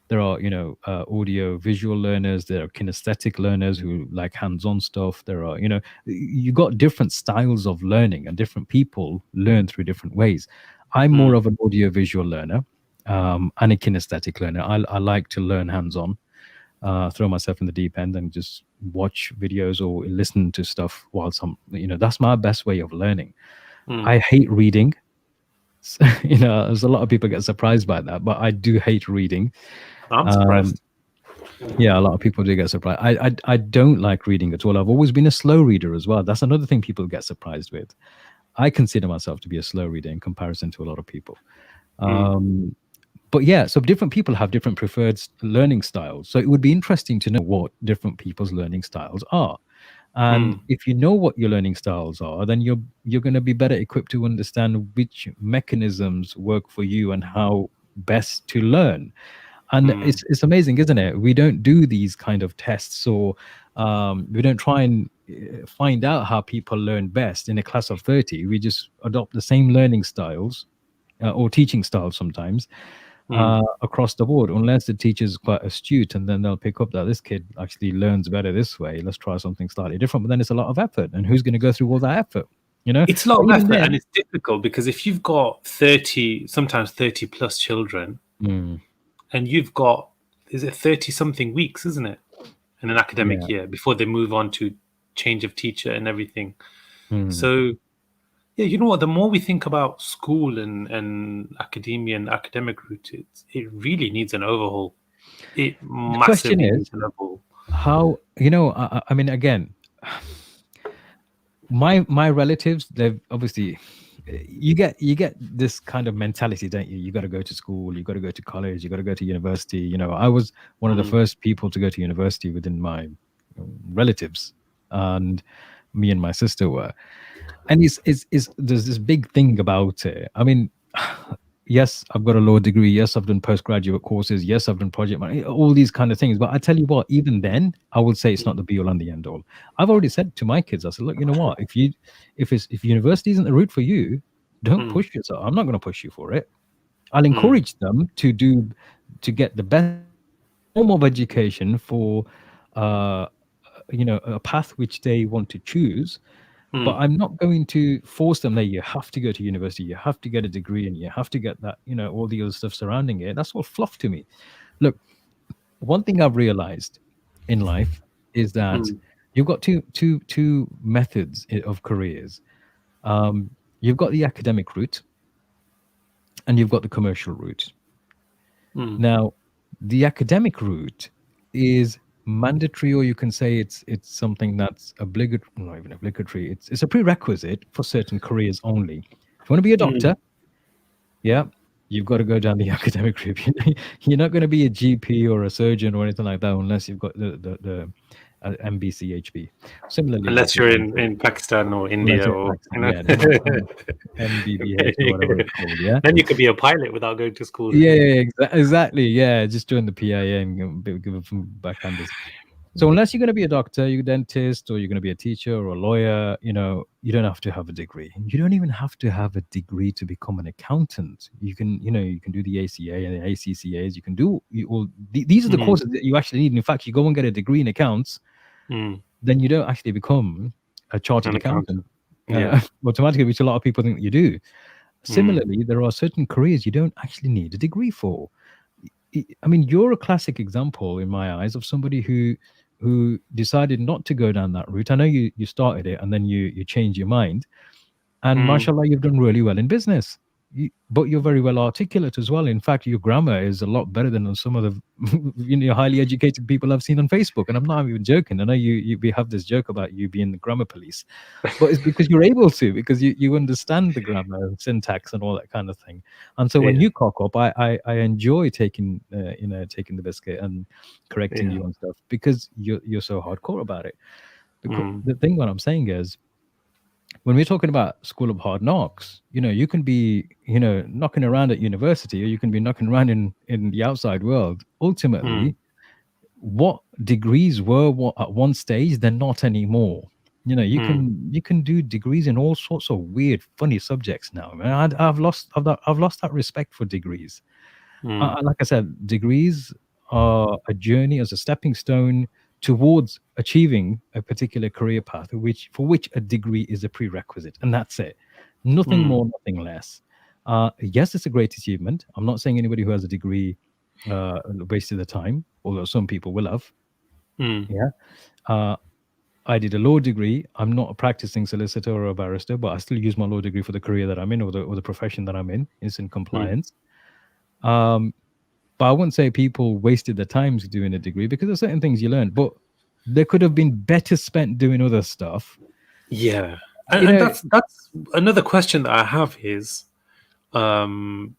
there are audio visual learners, there are kinesthetic learners who like hands-on stuff, there are you got different styles of learning and different people learn through different ways. I'm more mm, of an audio visual learner, and a kinesthetic learner. I like to learn hands-on, throw myself in the deep end and just watch videos or listen to stuff while that's my best way of learning. mm. I hate reading. There's a lot of people get surprised by that, but I do hate reading. I'm um, surprised. Yeah, a lot of people do get surprised. I don't like reading at all. I've always been a slow reader as well. That's another thing people get surprised with. I consider myself to be a slow reader in comparison to a lot of people. Mm, Um, But yeah, so different people have different preferred learning styles. So it would be interesting to know what different people's learning styles are. And Mm, if you know what your learning styles are, then you're going to be better equipped to understand which mechanisms work for you and how best to learn. And mm, it's amazing, isn't it? We don't do these kind of tests, or we don't try and find out how people learn best in a class of 30. We just adopt the same learning styles, or teaching styles sometimes, mm. across the board, unless the teacher's quite astute, and then they'll pick up that this kid actually learns better this way. Let's try something slightly different. But then it's a lot of effort, and who's going to go through all that effort? You know. It's a lot But of even effort and then, it's difficult because if you've got 30, sometimes 30 plus children, mm, and you've got, is it 30 something weeks, isn't it? In an academic yeah, year before they move on to change of teacher and everything. mm. So, yeah, you know what? The more we think about school and academia and academic route, it really needs an overhaul. It The question massively is, needs an overhaul. how, you know, I mean, again, my relatives, they've obviously, you get this kind of mentality, don't you? You got to go to school, you got to go to college, you got to go to university. You know, I was one of the Mm, first people to go to university within my relatives, and me and my sister were. And it's there's this big thing about it. I mean, yes, I've got a law degree. Yes, I've done postgraduate courses. Yes, I've done project management, all these kind of things. But I tell you what, even then, I would say it's not mm, the be all and the end all. I've already said to my kids, I said, look, you know what? If university isn't the route for you, don't mm, push yourself. I'm not going to push you for it. I'll mm, encourage them to get the best form of education for, uh, a path which they want to choose, but mm, I'm not going to force them that you have to go to university, you have to get a degree, and you have to get that, all the other stuff surrounding it. That's all fluff to me. Look, one thing I've realized in life is that mm, you've got two methods of careers. You've got the academic route and you've got the commercial route. mm, Now, the academic route is mandatory, or you can say it's something that's obligatory, not even obligatory. It's a prerequisite for certain careers only. If you want to be a mm. doctor, yeah, you've got to go down the academic route. You're not going to be a GP or a surgeon or anything like that unless you've got the MBCHB. Similarly with Unless you're different, in Pakistan or unless India you're in or Pakistan, yeah, then MBBH or whatever it's called, yeah. then you could be a pilot without going to school. Yeah, yeah, exactly. Yeah, just join the PIA and give it some backhanders. So unless you're going to be a doctor, you're a dentist, or you're going to be a teacher or a lawyer, you don't have to have a degree. You don't even have to have a degree to become an accountant. You can do the ACA and the ACCAs. You can do these are the Mm, courses that you actually need. And in fact, you go and get a degree in accounts, mm. then you don't actually become a chartered An accountant. accountant Yeah. automatically, which a lot of people think you do. Mm, Similarly, there are certain careers you don't actually need a degree for. I mean, you're a classic example in my eyes of somebody who decided not to go down that route. I know you started it and then you changed your mind, and mm. mashallah, you've done really well in business. But you're very well articulate as well. In fact, your grammar is a lot better than some of the highly educated people I've seen on Facebook. And I'm not even joking. I know we have this joke about you being the grammar police, but it's because you're able to, because you understand the grammar and syntax and all that kind of thing. And so when Yeah. you cock up, I enjoy taking taking the biscuit and correcting Yeah. you and stuff, because you're so hardcore about it. Mm, The thing what I'm saying is, when we're talking about school of hard knocks, you can be, knocking around at university, or you can be knocking around in the outside world. mm, Ultimately, what degrees were at one stage, they're not anymore. mm, You can do degrees in all sorts of weird, funny subjects now. Man, I've lost that respect for degrees. mm, Like I said, degrees are a journey, as a stepping stone towards achieving a particular career path, for which a degree is a prerequisite, and that's it. Nothing mm, more, nothing less. Yes, it's a great achievement. I'm not saying anybody who has a degree wasted the time, although some people will have. mm, Yeah. Uh, I did a law degree. I'm not a practicing solicitor or a barrister, but I still use my law degree for the career that I'm in, or the profession that I'm in. It's in mm. compliance. Um, but I wouldn't say people wasted their times doing a degree, because there's certain things you learn, but they could have been better spent doing other stuff. Yeah. You And know, that's another question that I have is, um,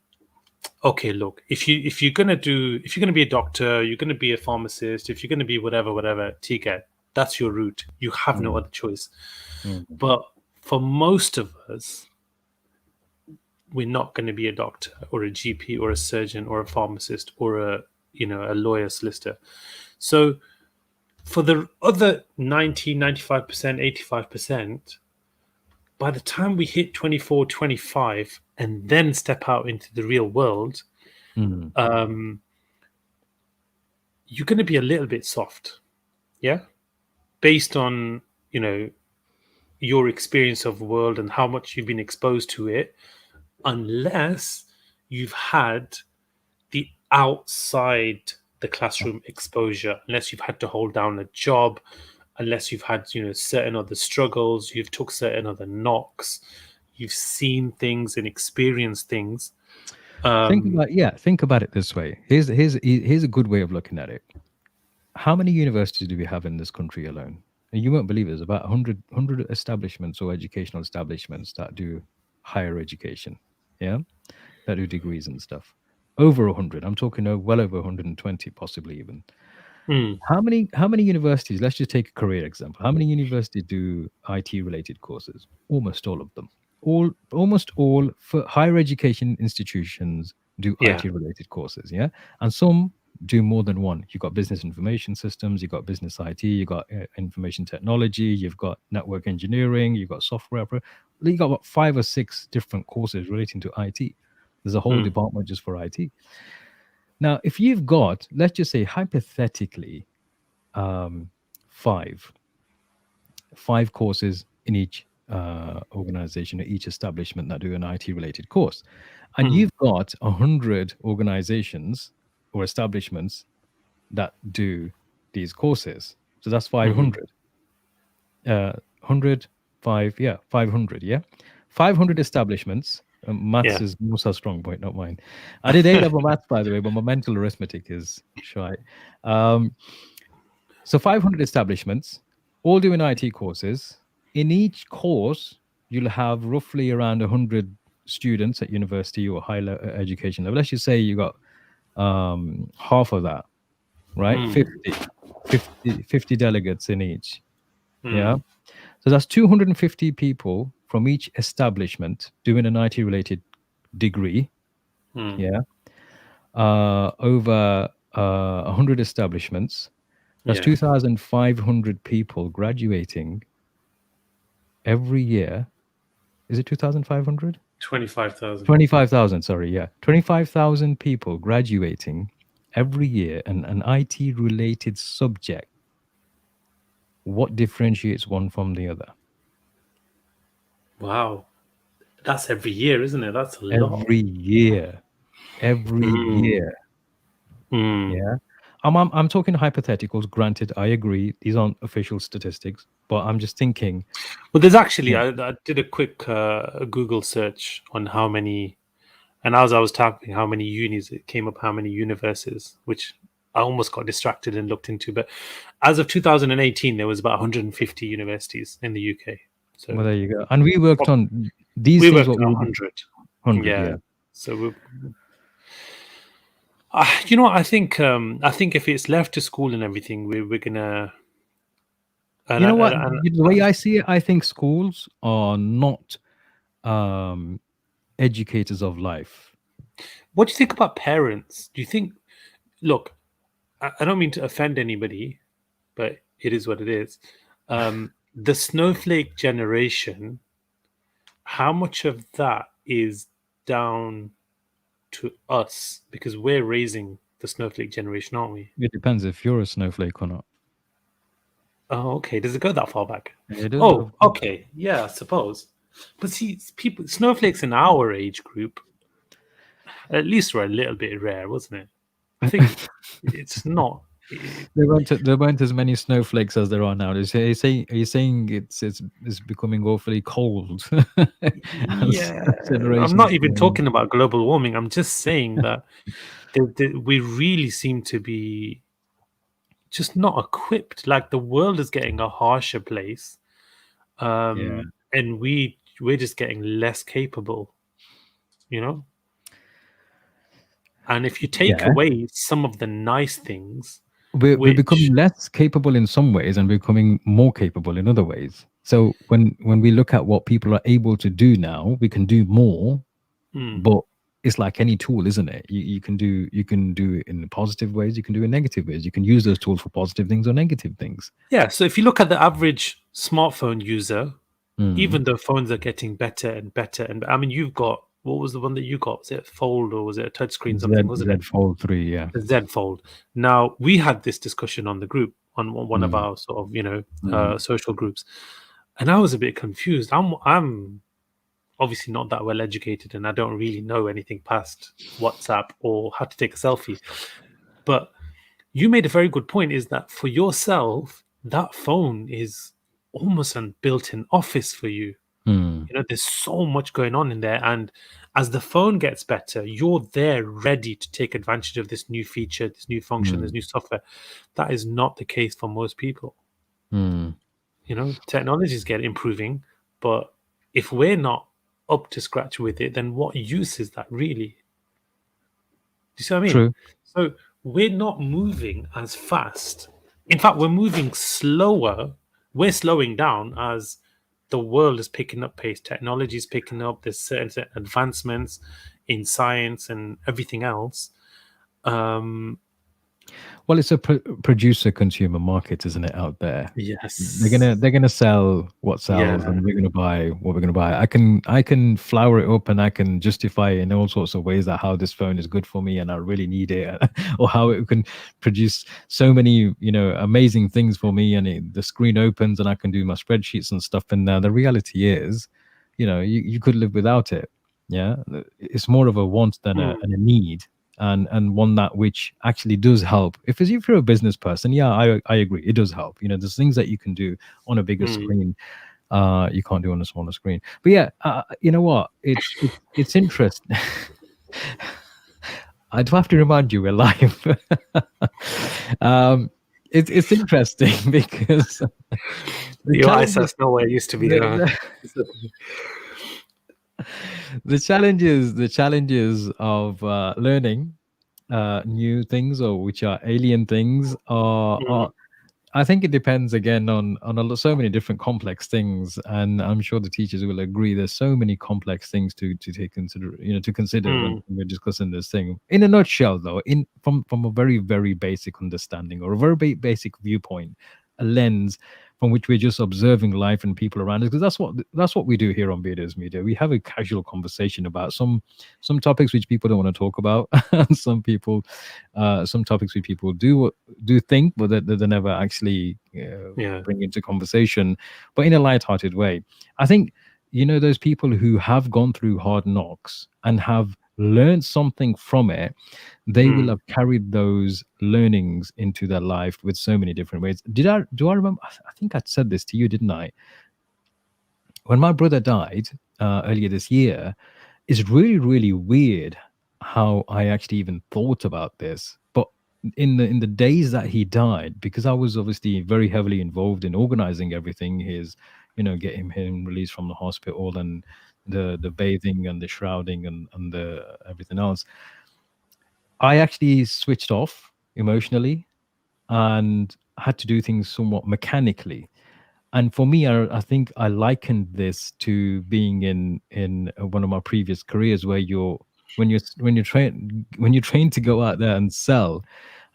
okay, look, if you're gonna be a doctor, you're gonna be a pharmacist, if you're gonna be whatever, TK, that's your route. You have no Mm, other choice. mm, But for most of us, we're not going to be a doctor or a GP or a surgeon or a pharmacist or a lawyer solicitor. So for the other 90, 95%, 85%, by the time we hit 24, 25, and then step out into the real world, mm. um, you're going to be a little bit soft. Yeah. Based on, you know, your experience of the world and how much you've been exposed to it, unless you've had the outside the classroom exposure, unless you've had to hold down a job, unless you've had certain other struggles, you've took certain other knocks, you've seen things and experienced things. um Think about it this way. Here's a good way of looking at it. How many universities do we have in this country alone? And you won't believe it, there's about 100 establishments or educational establishments that do higher education. Yeah, that do degrees and stuff. Over 100. I'm talking well over 120, possibly even. mm, How many universities, let's just take a career example. How many universities do IT related courses? Almost all of them. Almost all for higher education institutions do yeah. IT related courses, yeah? And some do more than one. You've got business information systems, you've got business IT, you've got information technology, you've got network engineering, you've got software. You've got about 5 or 6 different courses relating to IT. There's a whole mm, department just for IT. Now, if you've got, let's just say hypothetically, um, five five courses in each organization or each establishment that do an IT related course, and mm, you've got 100 organizations or establishments that do these courses. So that's mhm, 500. 100, 500, yeah? 500 establishments. Maths yeah. is Musa's strong point, not mine. I did A level maths, by the way, but my mental arithmetic is shy. Um, So 500 establishments, all doing IT courses. In each course, you'll have roughly around 100 students at university or education level. Let's just say you got half of that, right? mm, 50 delegates in each. Yeah. mm, So that's 250 people from each establishment doing an IT related degree. mm, Yeah. Over 100 establishments. That's yeah. 2,500 people graduating every year. Is it 2,500? 25,000. 25,000, sorry, yeah. 25,000 people graduating every year in an IT related subject. What differentiates one from the other? Wow, that's every year, isn't it? That's a lot. Every year. Every mm, year. mm. Yeah. I'm talking hypotheticals. Granted, I agree. These aren't official statistics, but I'm just thinking, Well, there's actually, yeah, I did a quick Google search on how many, and as I was typing how many unis, it came up how many universities, which I almost got distracted and looked into. But as of 2018, there was about 150 universities in the UK. well, So there you go. And we worked on these we things, worked what at we would 100. 100, Yeah. yeah. So you know what? I think if it's left to school and everything, we're gonna You know what? and The way I see it, I think schools are not um, educators of life. what do you think about parents? Do you think? Look, I don't mean to offend anybody, but it is what it is. The snowflake generation, how much of that is down to us because we're raising the snowflake generation, aren't we? It depends if you're a snowflake or not. Oh, okay. Does it go that far back? It does Oh, go. okay. Yeah, I suppose. But see, people, snowflakes in our age group, at least were a little bit rare, wasn't it? I think it's not. There weren't as many snowflakes as there are now. Are you saying it's becoming awfully cold as Yeah, I'm generations not even go on? talking about global warming. I'm just saying that we really seem to be just not equipped. Like the world is getting a harsher place, Yeah. and we're just getting less capable. You know? And if you take Yeah, away some of the nice things, we're which becoming less capable in some ways and becoming more capable in other ways. So when we look at what people are able to do now, we can do more, mm, but it's like any tool, isn't it? You can do it in positive ways, you can do it in negative ways. You can use those tools for positive things or negative things. yeah, so if you look at the average smartphone user, Mm. even though phones are getting better and better, and I mean, you've got, what was the one that you got? Was it Fold or was it a touchscreen something, Z wasn't it? Z Fold 3, yeah. The Z Fold. Now, we had this discussion on the group, on one of Mm. our sort of, Mm. social groups, and I was a bit confused. I'm obviously not that well educated, and I don't really know anything past WhatsApp or how to take a selfie. But you made a very good point, is that for yourself, that phone is almost a built-in office for you. Mm. There's so much going on in there. And as the phone gets better, you're there ready to take advantage of this new feature, this new function, this Mm. new software. That is not the case for most people. Mm. Technologies get improving, but if we're not up to scratch with it, then what use is that really? Do you see what I mean? True. So we're not moving as fast. In fact, we're moving slower. We're slowing down as the world is picking up pace. Technology is picking up. There's certain advancements in science and everything else. Um, Well, it's a producer consumer market, isn't it, out there? yes. They're gonna sell what sells, Yeah. and we're gonna buy what we're gonna buy. I can flower it up, and I can justify in all sorts of ways that how this phone is good for me, and I really need it, or how it can produce so many amazing things for me, and the screen opens, and I can do my spreadsheets and stuff. And the reality is, you could live without it. Yeah, it's more of a want than Mm, a need, and one that which actually does help. If you're a business person, yeah, I agree, it does help. There's things that you can do on a bigger mm. screen, you can't do on a smaller screen. But yeah, you know what, it's interesting. I'd have to remind you we're live. um it's interesting because the Your challenges eyesight's not where it used to be. the, the challenges of learning new things, or which are alien things, are Mm, I think it depends again on so many different complex things, and I'm sure the teachers will agree. There's so many complex things to take to consider when mm, we're discussing this thing. In a nutshell, though, in from a very very basic understanding, or a very basic viewpoint, a lens from which we're just observing life and people around us, because that's what we do here on Bearders Media. We have a casual conversation about some topics which people don't want to talk about, and some topics which people do think, but that they never actually yeah. bring into conversation, but in a light-hearted way. I think those people who have gone through hard knocks and have learned something from it, they will Mm, have carried those learnings into their life with so many different ways. Do I remember? I think I said this to you, didn't I? When my brother died earlier this year, it's really really weird how I actually even thought about this. But in the days that he died, because I was obviously very heavily involved in organizing everything, his getting him released from the hospital, and the bathing and the shrouding, and the everything else, I actually switched off emotionally and had to do things somewhat mechanically. And for me, I think I likened this to being in one of my previous careers, where when you're trained to go out there and sell,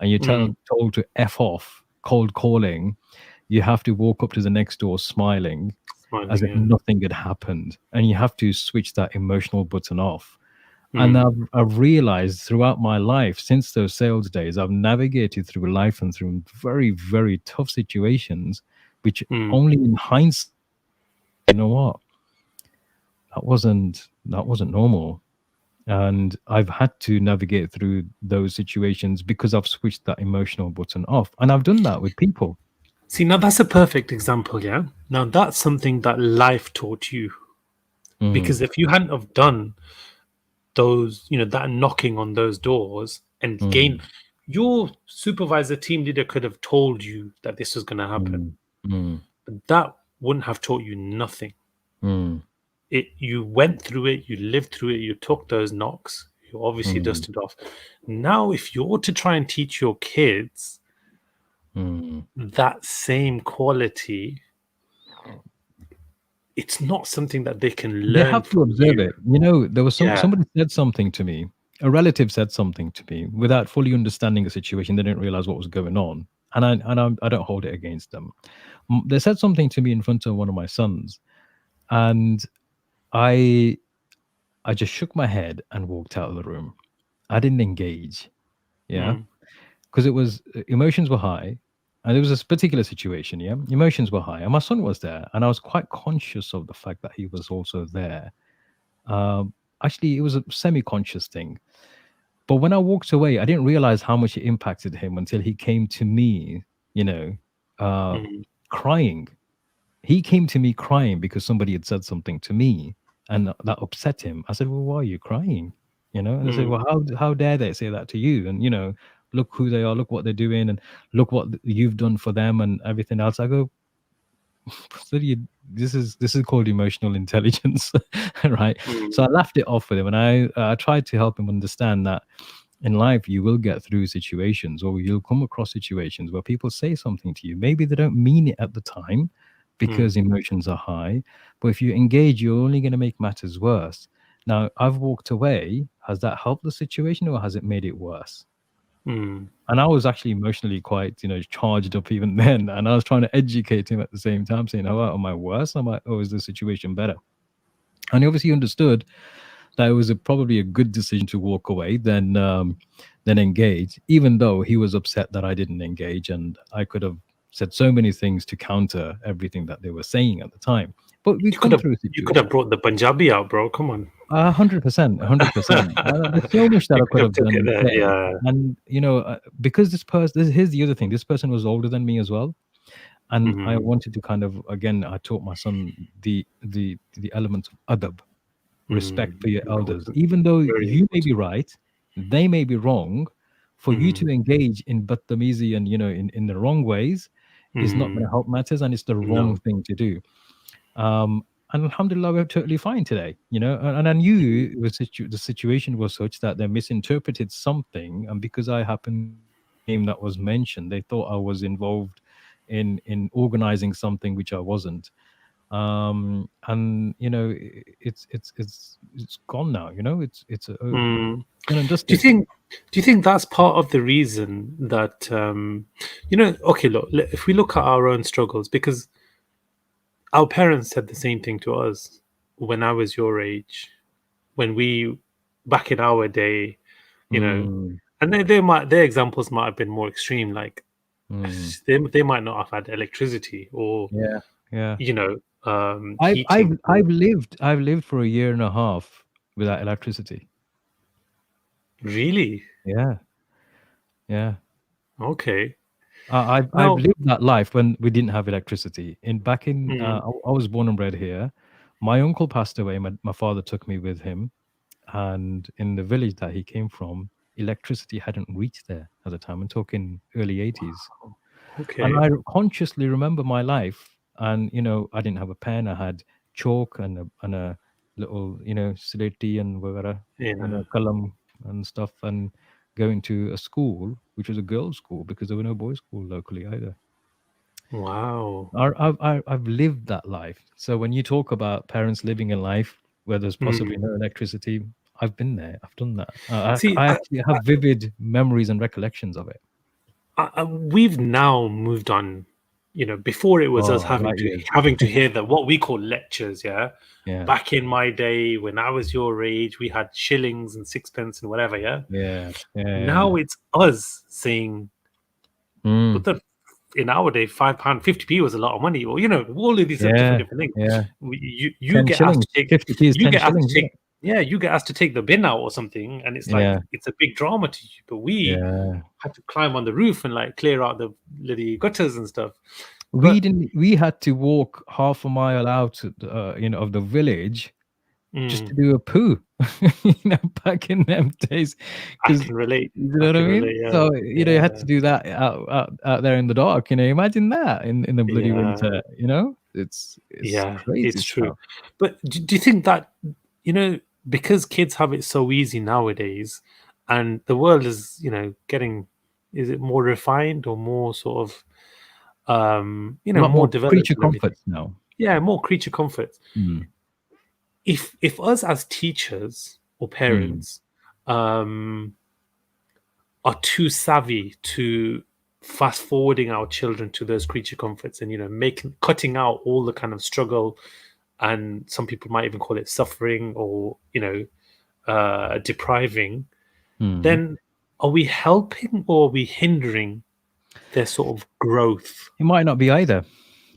and you're mm, told to f off cold calling, you have to walk up to the next door smiling as smiling, if yeah. nothing had happened, and you have to switch that emotional button off. And Mm, I've realized throughout my life, since those sales days, I've navigated through life and through very, very tough situations, which mm. only in hindsight, you know what, that wasn't normal. And I've had to navigate through those situations because I've switched that emotional button off. And I've done that with people. See, now that's a perfect example, yeah? Now that's something that life taught you. Mm, Because if you hadn't have done those, that knocking on those doors and gain, mm, your supervisor, team leader could have told you that this was going to happen, mm, mm, but that wouldn't have taught you nothing. mm, You went through it, you lived through it, you took those knocks, You're obviously Mm, dusted off. Now, if you're to try and teach your kids mm. that same quality, it's not something that they can They learn have to from observe you. it. You know, there was Yeah. somebody said something to me. A relative said something to me without fully understanding the situation. They didn't realize what was going on, and I don't hold it against them. They said something to me in front of one of my sons, and I I just shook my head and walked out of the room. I didn't engage. Yeah, Mm, because it was emotions were high, and there was this particular situation. Yeah, emotions were high, and my son was there, and I was quite conscious of the fact that he was also there. Um, Actually, it was a semi-conscious thing. But when I walked away, I didn't realize how much it impacted him until he came to me, you know, uh, mm, crying. He came to me crying because somebody had said something to me, and that upset him. I said, "Well, why are you crying?" You know, and they said, "Well, mm, how dare they say that to you?" And look who they are, look what they're doing, and look what you've done for them, and everything else. I go, so this is called emotional intelligence, right? So I mm, laughed it off with him, and I tried to help him understand that in life you will get through situations, or you'll come across situations where people say something to you. Maybe they don't mean it at the time because mm, emotions are high, but if you engage, you're only going to make matters worse. Now, I've walked away. Has that helped the situation, or has it made it worse? mm, And I was actually emotionally quite, charged up even then. And I was trying to educate him at the same time, saying, "Oh, am I worse? Am I? Oh, is the situation better?" And he obviously understood that it was probably a good decision to walk away than engage, even though he was upset that I didn't engage, and I could have said so many things to counter everything that they were saying at the time. But we've come through a you could have situation. brought the Punjabi out, bro. Come on. 100%, 100%. There's so much that You I could could have have took it done there. then, Yeah. and because here's the other thing. This person was older than me as well, and I Mm, wanted to kind of again. I taught my son the elements of adab, respect mm, for your elders. important. Even though Very you may be important. right, they may be wrong, for you to Mm, engage in Battamizi and in the wrong ways is not going to mm, help matters, and it's the wrong no. thing to do. And Alhamdulillah, we're totally fine today, and I Mm, knew the situation was such that they misinterpreted something, and because I happened to be the name that was mentioned, they thought I was involved in organizing something which I wasn't. And it's gone now. It's mm. done and Do you dusted. think? Do you think that's part of the reason that Okay, look. If we look at our own struggles, because our parents said the same thing to us when I was your age, when we back in our day, you know, Mm, and their examples might have been more extreme, like mm, they might not have had electricity or yeah, yeah. I've I've heating. I've lived I've lived for a year and a half without electricity. Really? Yeah, yeah. Okay. I've Now, lived that life when we didn't have electricity. mm, I was born and bred here. My uncle passed away. My father took me with him, and in the village that he came from, electricity hadn't reached there at the time. I'm talking early 80s. And okay. I consciously remember my life, and I didn't have a pen. I had chalk and a little slate and whatever, Yeah. kalam and stuff, and going to a school which was a girls' school because there were no boys' school locally either. Wow. I've lived that life. So when you talk about parents living a life where there's possibly Mm. no electricity, I've been there. I've done that. See, I actually have vivid memories and recollections of it. we've now moved on. Before it was us Oh, having light to years. hear the what we call lectures. Yeah. Yeah, Back in my day, when I was your age, we had shillings and sixpence and whatever. Yeah. yeah, yeah. Now it's us saying, but Mm. the in our day, £5, 50p was a lot of money, or all of these Yeah, different things. yeah. You 10 get asked shillings. to take 50p is you 10 get asked shillings, to isn't take it? yeah, you get asked to take the bin out or something, and it's like Yeah, it's a big drama to you. But we yeah. had to climb on the roof and like clear out the bloody gutters and stuff. We But didn't. We had to walk half a mile out, of the village just to mm, do a poo. Back in them days, I because can relate. you know I what I can mean. relate. Yeah, So you had yeah, to do that out there in the dark. Imagine that in the bloody yeah, winter. It's yeah. crazy It's true. stuff. But do you think that you know? because kids have it so easy nowadays, and the world is, getting, is it more refined or more sort of, A lot more more developed creature and everything. comforts now. Yeah, more creature comforts. Mm, If us as teachers or mm, parents um, are too savvy to fast forwarding our children to those creature comforts, and making cutting out all the kind of struggle, and some people might even call it suffering, or depriving, mm. then are we helping or are we hindering their sort of growth? It might not be either.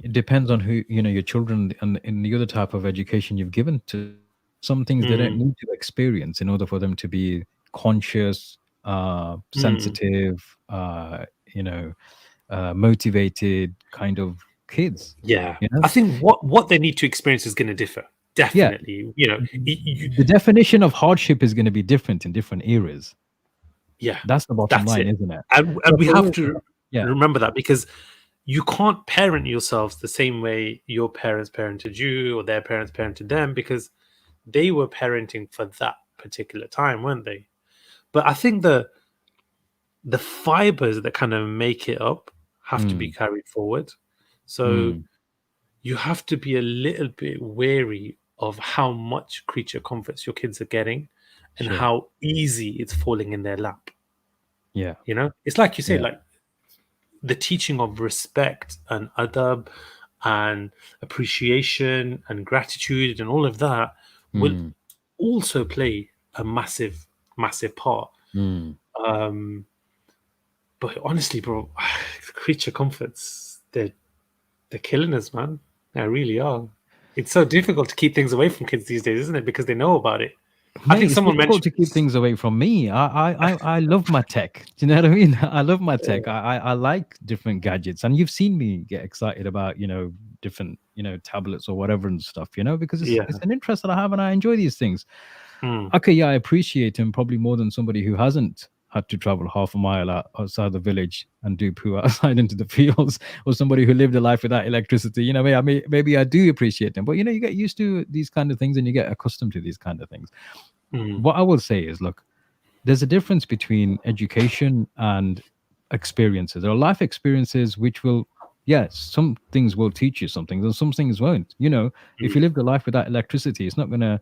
It depends on who, your children and the other type of education you've given to them. Some things they don't Mm, need to experience in order for them to be conscious, mm. sensitive, motivated kind of kids. Yeah, You know, I think what they need to experience is going to differ. yeah. Definitely, The definition of hardship is going to be different in different eras. yeah, That's the bottom that's line, it. isn't it? And So we for have us, to yeah, remember that, because you can't parent yourselves the same way your parents parented you or their parents parented them, because they were parenting for that particular time, weren't they? But I think the fibers that kind of make it up have to be mm, carried forward. So mm, you have to be a little bit wary of how much creature comforts your kids are getting, and sure, how easy it's falling in their lap. yeah, It's like you say, yeah, like the teaching of respect and adab and appreciation and gratitude and all of that will mm, also play a massive, massive part. mm. Um, but honestly, bro, creature comforts, they're killing us, man. They really are. It's so difficult to keep things away from kids these days, isn't it? Because they know about it. I think Mate, it's someone difficult mentioned to keep this. things away from me. I love my tech. Do you know what I mean? I love my tech. I like different gadgets, and you've seen me get excited about different tablets or whatever and stuff. Because it's Yeah. an interest that I have, and I enjoy these things. Mm, Okay, yeah, I appreciate him probably more than somebody who hasn't had to travel half a mile outside the village and do poo outside into the fields, or somebody who lived a life without electricity. Maybe I do appreciate them, but you get used to these kind of things and you get accustomed to these kind of things. mm, What I will say is, look, there's a difference between education and experiences. There are life experiences which will, yes, some things will teach you some things and some things won't. If you mm, lived a life without electricity, it's not going to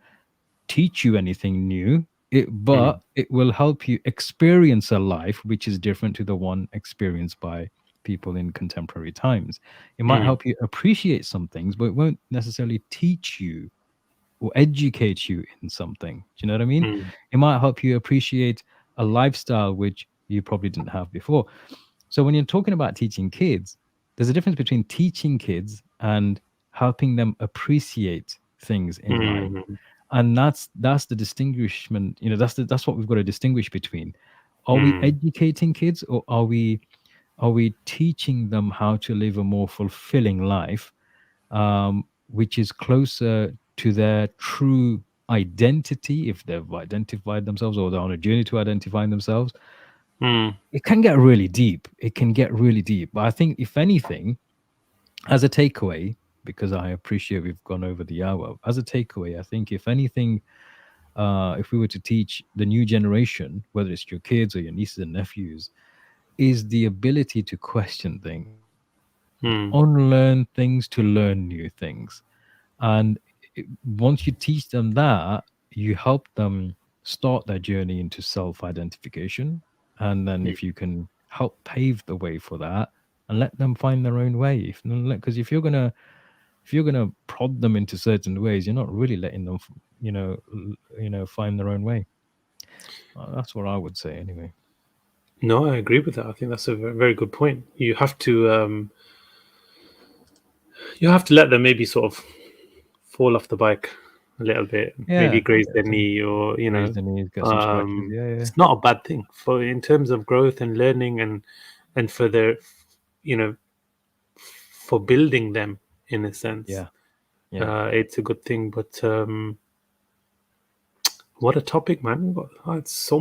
teach you anything new. mm, But it will help you experience a life which is different to the one experienced by people in contemporary times. It might mm, help you appreciate some things, but it won't necessarily teach you or educate you in something. Do you know what I mean? mm, It might help you appreciate a lifestyle which you probably didn't have before. So when you're talking about teaching kids, there's a difference between teaching kids and helping them appreciate things in life. mm, And that's the distinguishment, that's what we've got to distinguish between. Are we mm, educating kids, or are we teaching them how to live a more fulfilling life, which is closer to their true identity, if they've identified themselves or they're on a journey to identifying themselves. mm, It can get really deep. It can get really deep. But I think, if anything, as a takeaway, because I appreciate we've gone over the hour, as a takeaway, I think, if anything, if we were to teach the new generation, whether it's your kids or your nieces and nephews, is the ability to question things, mm, unlearn things to learn new things. And once you teach them that, you help them start their journey into self identification. And then, mm. if you can help pave the way for that and let them find their own way, because if you're gonna prod them into certain ways, you're not really letting them, find their own way. That's what I would say, anyway. No, I agree with that. I think that's a very good point. You have to let them maybe sort of fall off the bike a little bit, maybe Yeah, graze get their some knee, or raise the knees, get some scratches. Yeah, yeah, it's not a bad thing for in terms of growth and learning, and for their, you know for building them in a sense. yeah, yeah. It's a good thing, but What a topic, man. It's so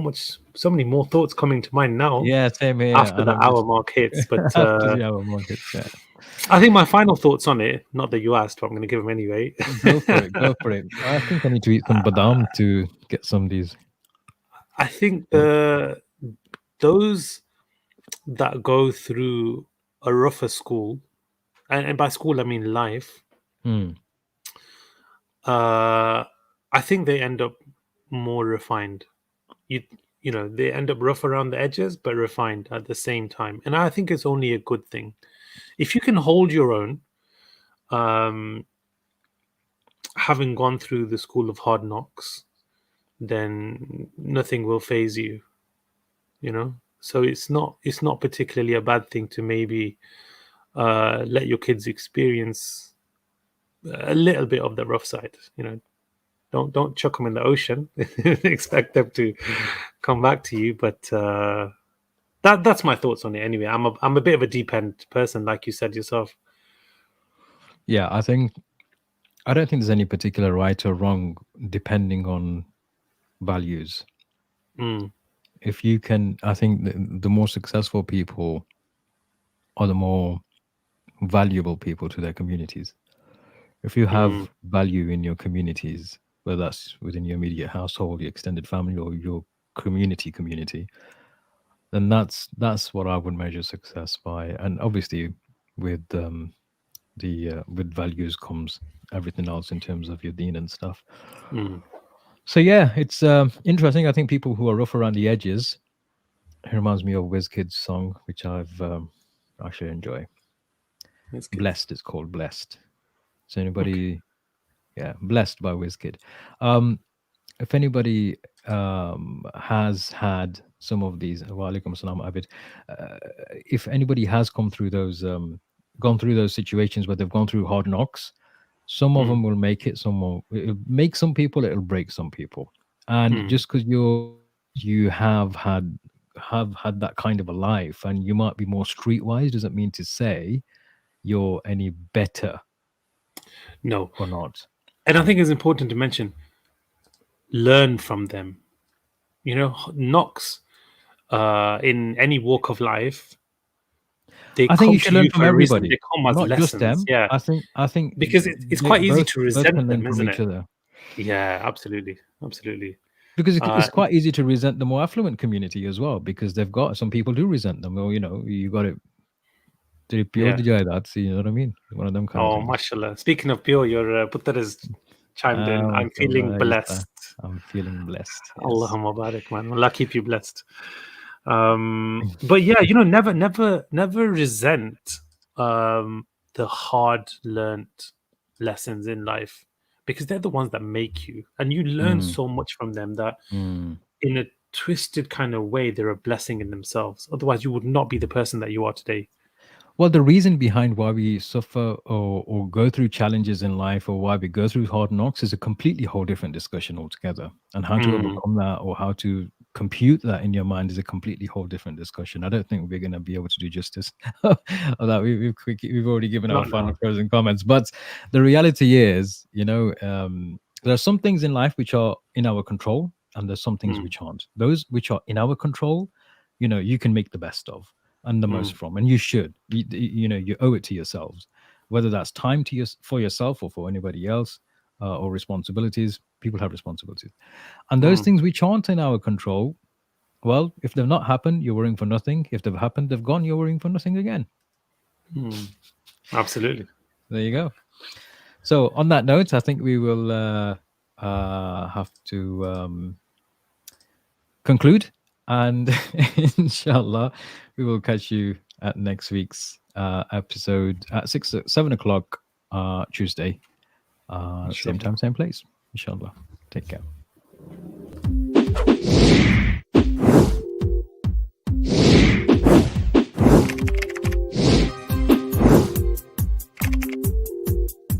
many more thoughts coming to mind now Yeah, same here. after And the I'm hour just mark hits. But after the hour markets. Yeah, I think my final thoughts on it, not that you asked, but I'm going to give them anyway. go for it. Go for it. I think I need to eat some badam to get some of these. I think Work. those that go through a rougher school, and by school I mean life, Hmm. uh, I think they end up more refined. You you know, they end up rough around the edges, but refined at the same time, and I think it's only a good thing if you can hold your own. Um, Having gone through the school of hard knocks, then nothing will phase you. You know, so it's not particularly a bad thing to maybe let your kids experience a little bit of the rough side. You know, don't chuck them in the ocean and expect them to come back to you. But that's my thoughts on it. Anyway, I'm a bit of a deep end person, like you said yourself. Yeah, I don't think there's any particular right or wrong depending on values. Mm, If you can, I think the more successful people are the more valuable people to their communities. If you mm, have value in your communities, whether that's within your immediate household, your extended family, or your community, then that's what I would measure success by. And obviously, with the with values comes everything else in terms of your deen and stuff. mm. So yeah, it's interesting. I think people who are rough around the edges. It reminds me of WizKid's song, which I've actually enjoy. That's good. Blessed, it's called Blessed. So Okay. anybody, yeah, Blessed by WizKid. Um, if anybody has had some of these, wa alaikum assalam, Abid, uh, if anybody has gone through those situations where they've gone through hard knocks, some of Mm, them will make it, some will it'll make some people, it'll break some people. And mm. just because you have had that kind of a life and you might be more streetwise doesn't mean to say you're any better No, or not. and I think it's important to mention learn from them. You know, knocks in any walk of life, they I think come you should to learn you from for a reason. everybody, They come as not just lessons. them. Yeah, I think because it's quite easy to both can resent learn them, from isn't each it? other. Yeah, absolutely, absolutely. Because it's Uh, quite easy to resent the more affluent community as well, because they've got some people do resent them. Or you got it. yeah. That's, you know what I mean? One of them kind of Oh, things. mashallah. Speaking of pure, your Putter has chimed in. I'm feeling MashaAllah, blessed. Isa. I'm feeling blessed. Yes. Allahumma barik, man. Allah keep you blessed. But yeah, you know, never resent the hard learnt lessons in life because they're the ones that make you, and you learn Mm, so much from them that mm. in a twisted kind of way, they're a blessing in themselves. Otherwise, you would not be the person that you are today. Well, the reason behind why we suffer or go through challenges in life or why we go through hard knocks is a completely whole different discussion altogether. And how to Mm, overcome that or how to compute that in your mind is a completely whole different discussion. I don't think we're going to be able to do justice of that. We've already given our not final now. pros and comments. But the reality is, there are some things in life which are in our control and there's some things Mm, which aren't. Those which are in our control, you can make the best of and the most mm, from, and you should. You owe it to yourselves, whether that's time for yourself or for anybody else, or responsibilities. People have responsibilities, and those mm, things which aren't in our control. Well, if they've not happened, you're worrying for nothing. If they've happened, they've gone. You're worrying for nothing again. mm. Absolutely. There you go. So, on that note, I think we will have to conclude, and inshallah, we will catch you at next week's episode at 7 o'clock Tuesday, same Inshallah. time, same place. Inshallah. Take care.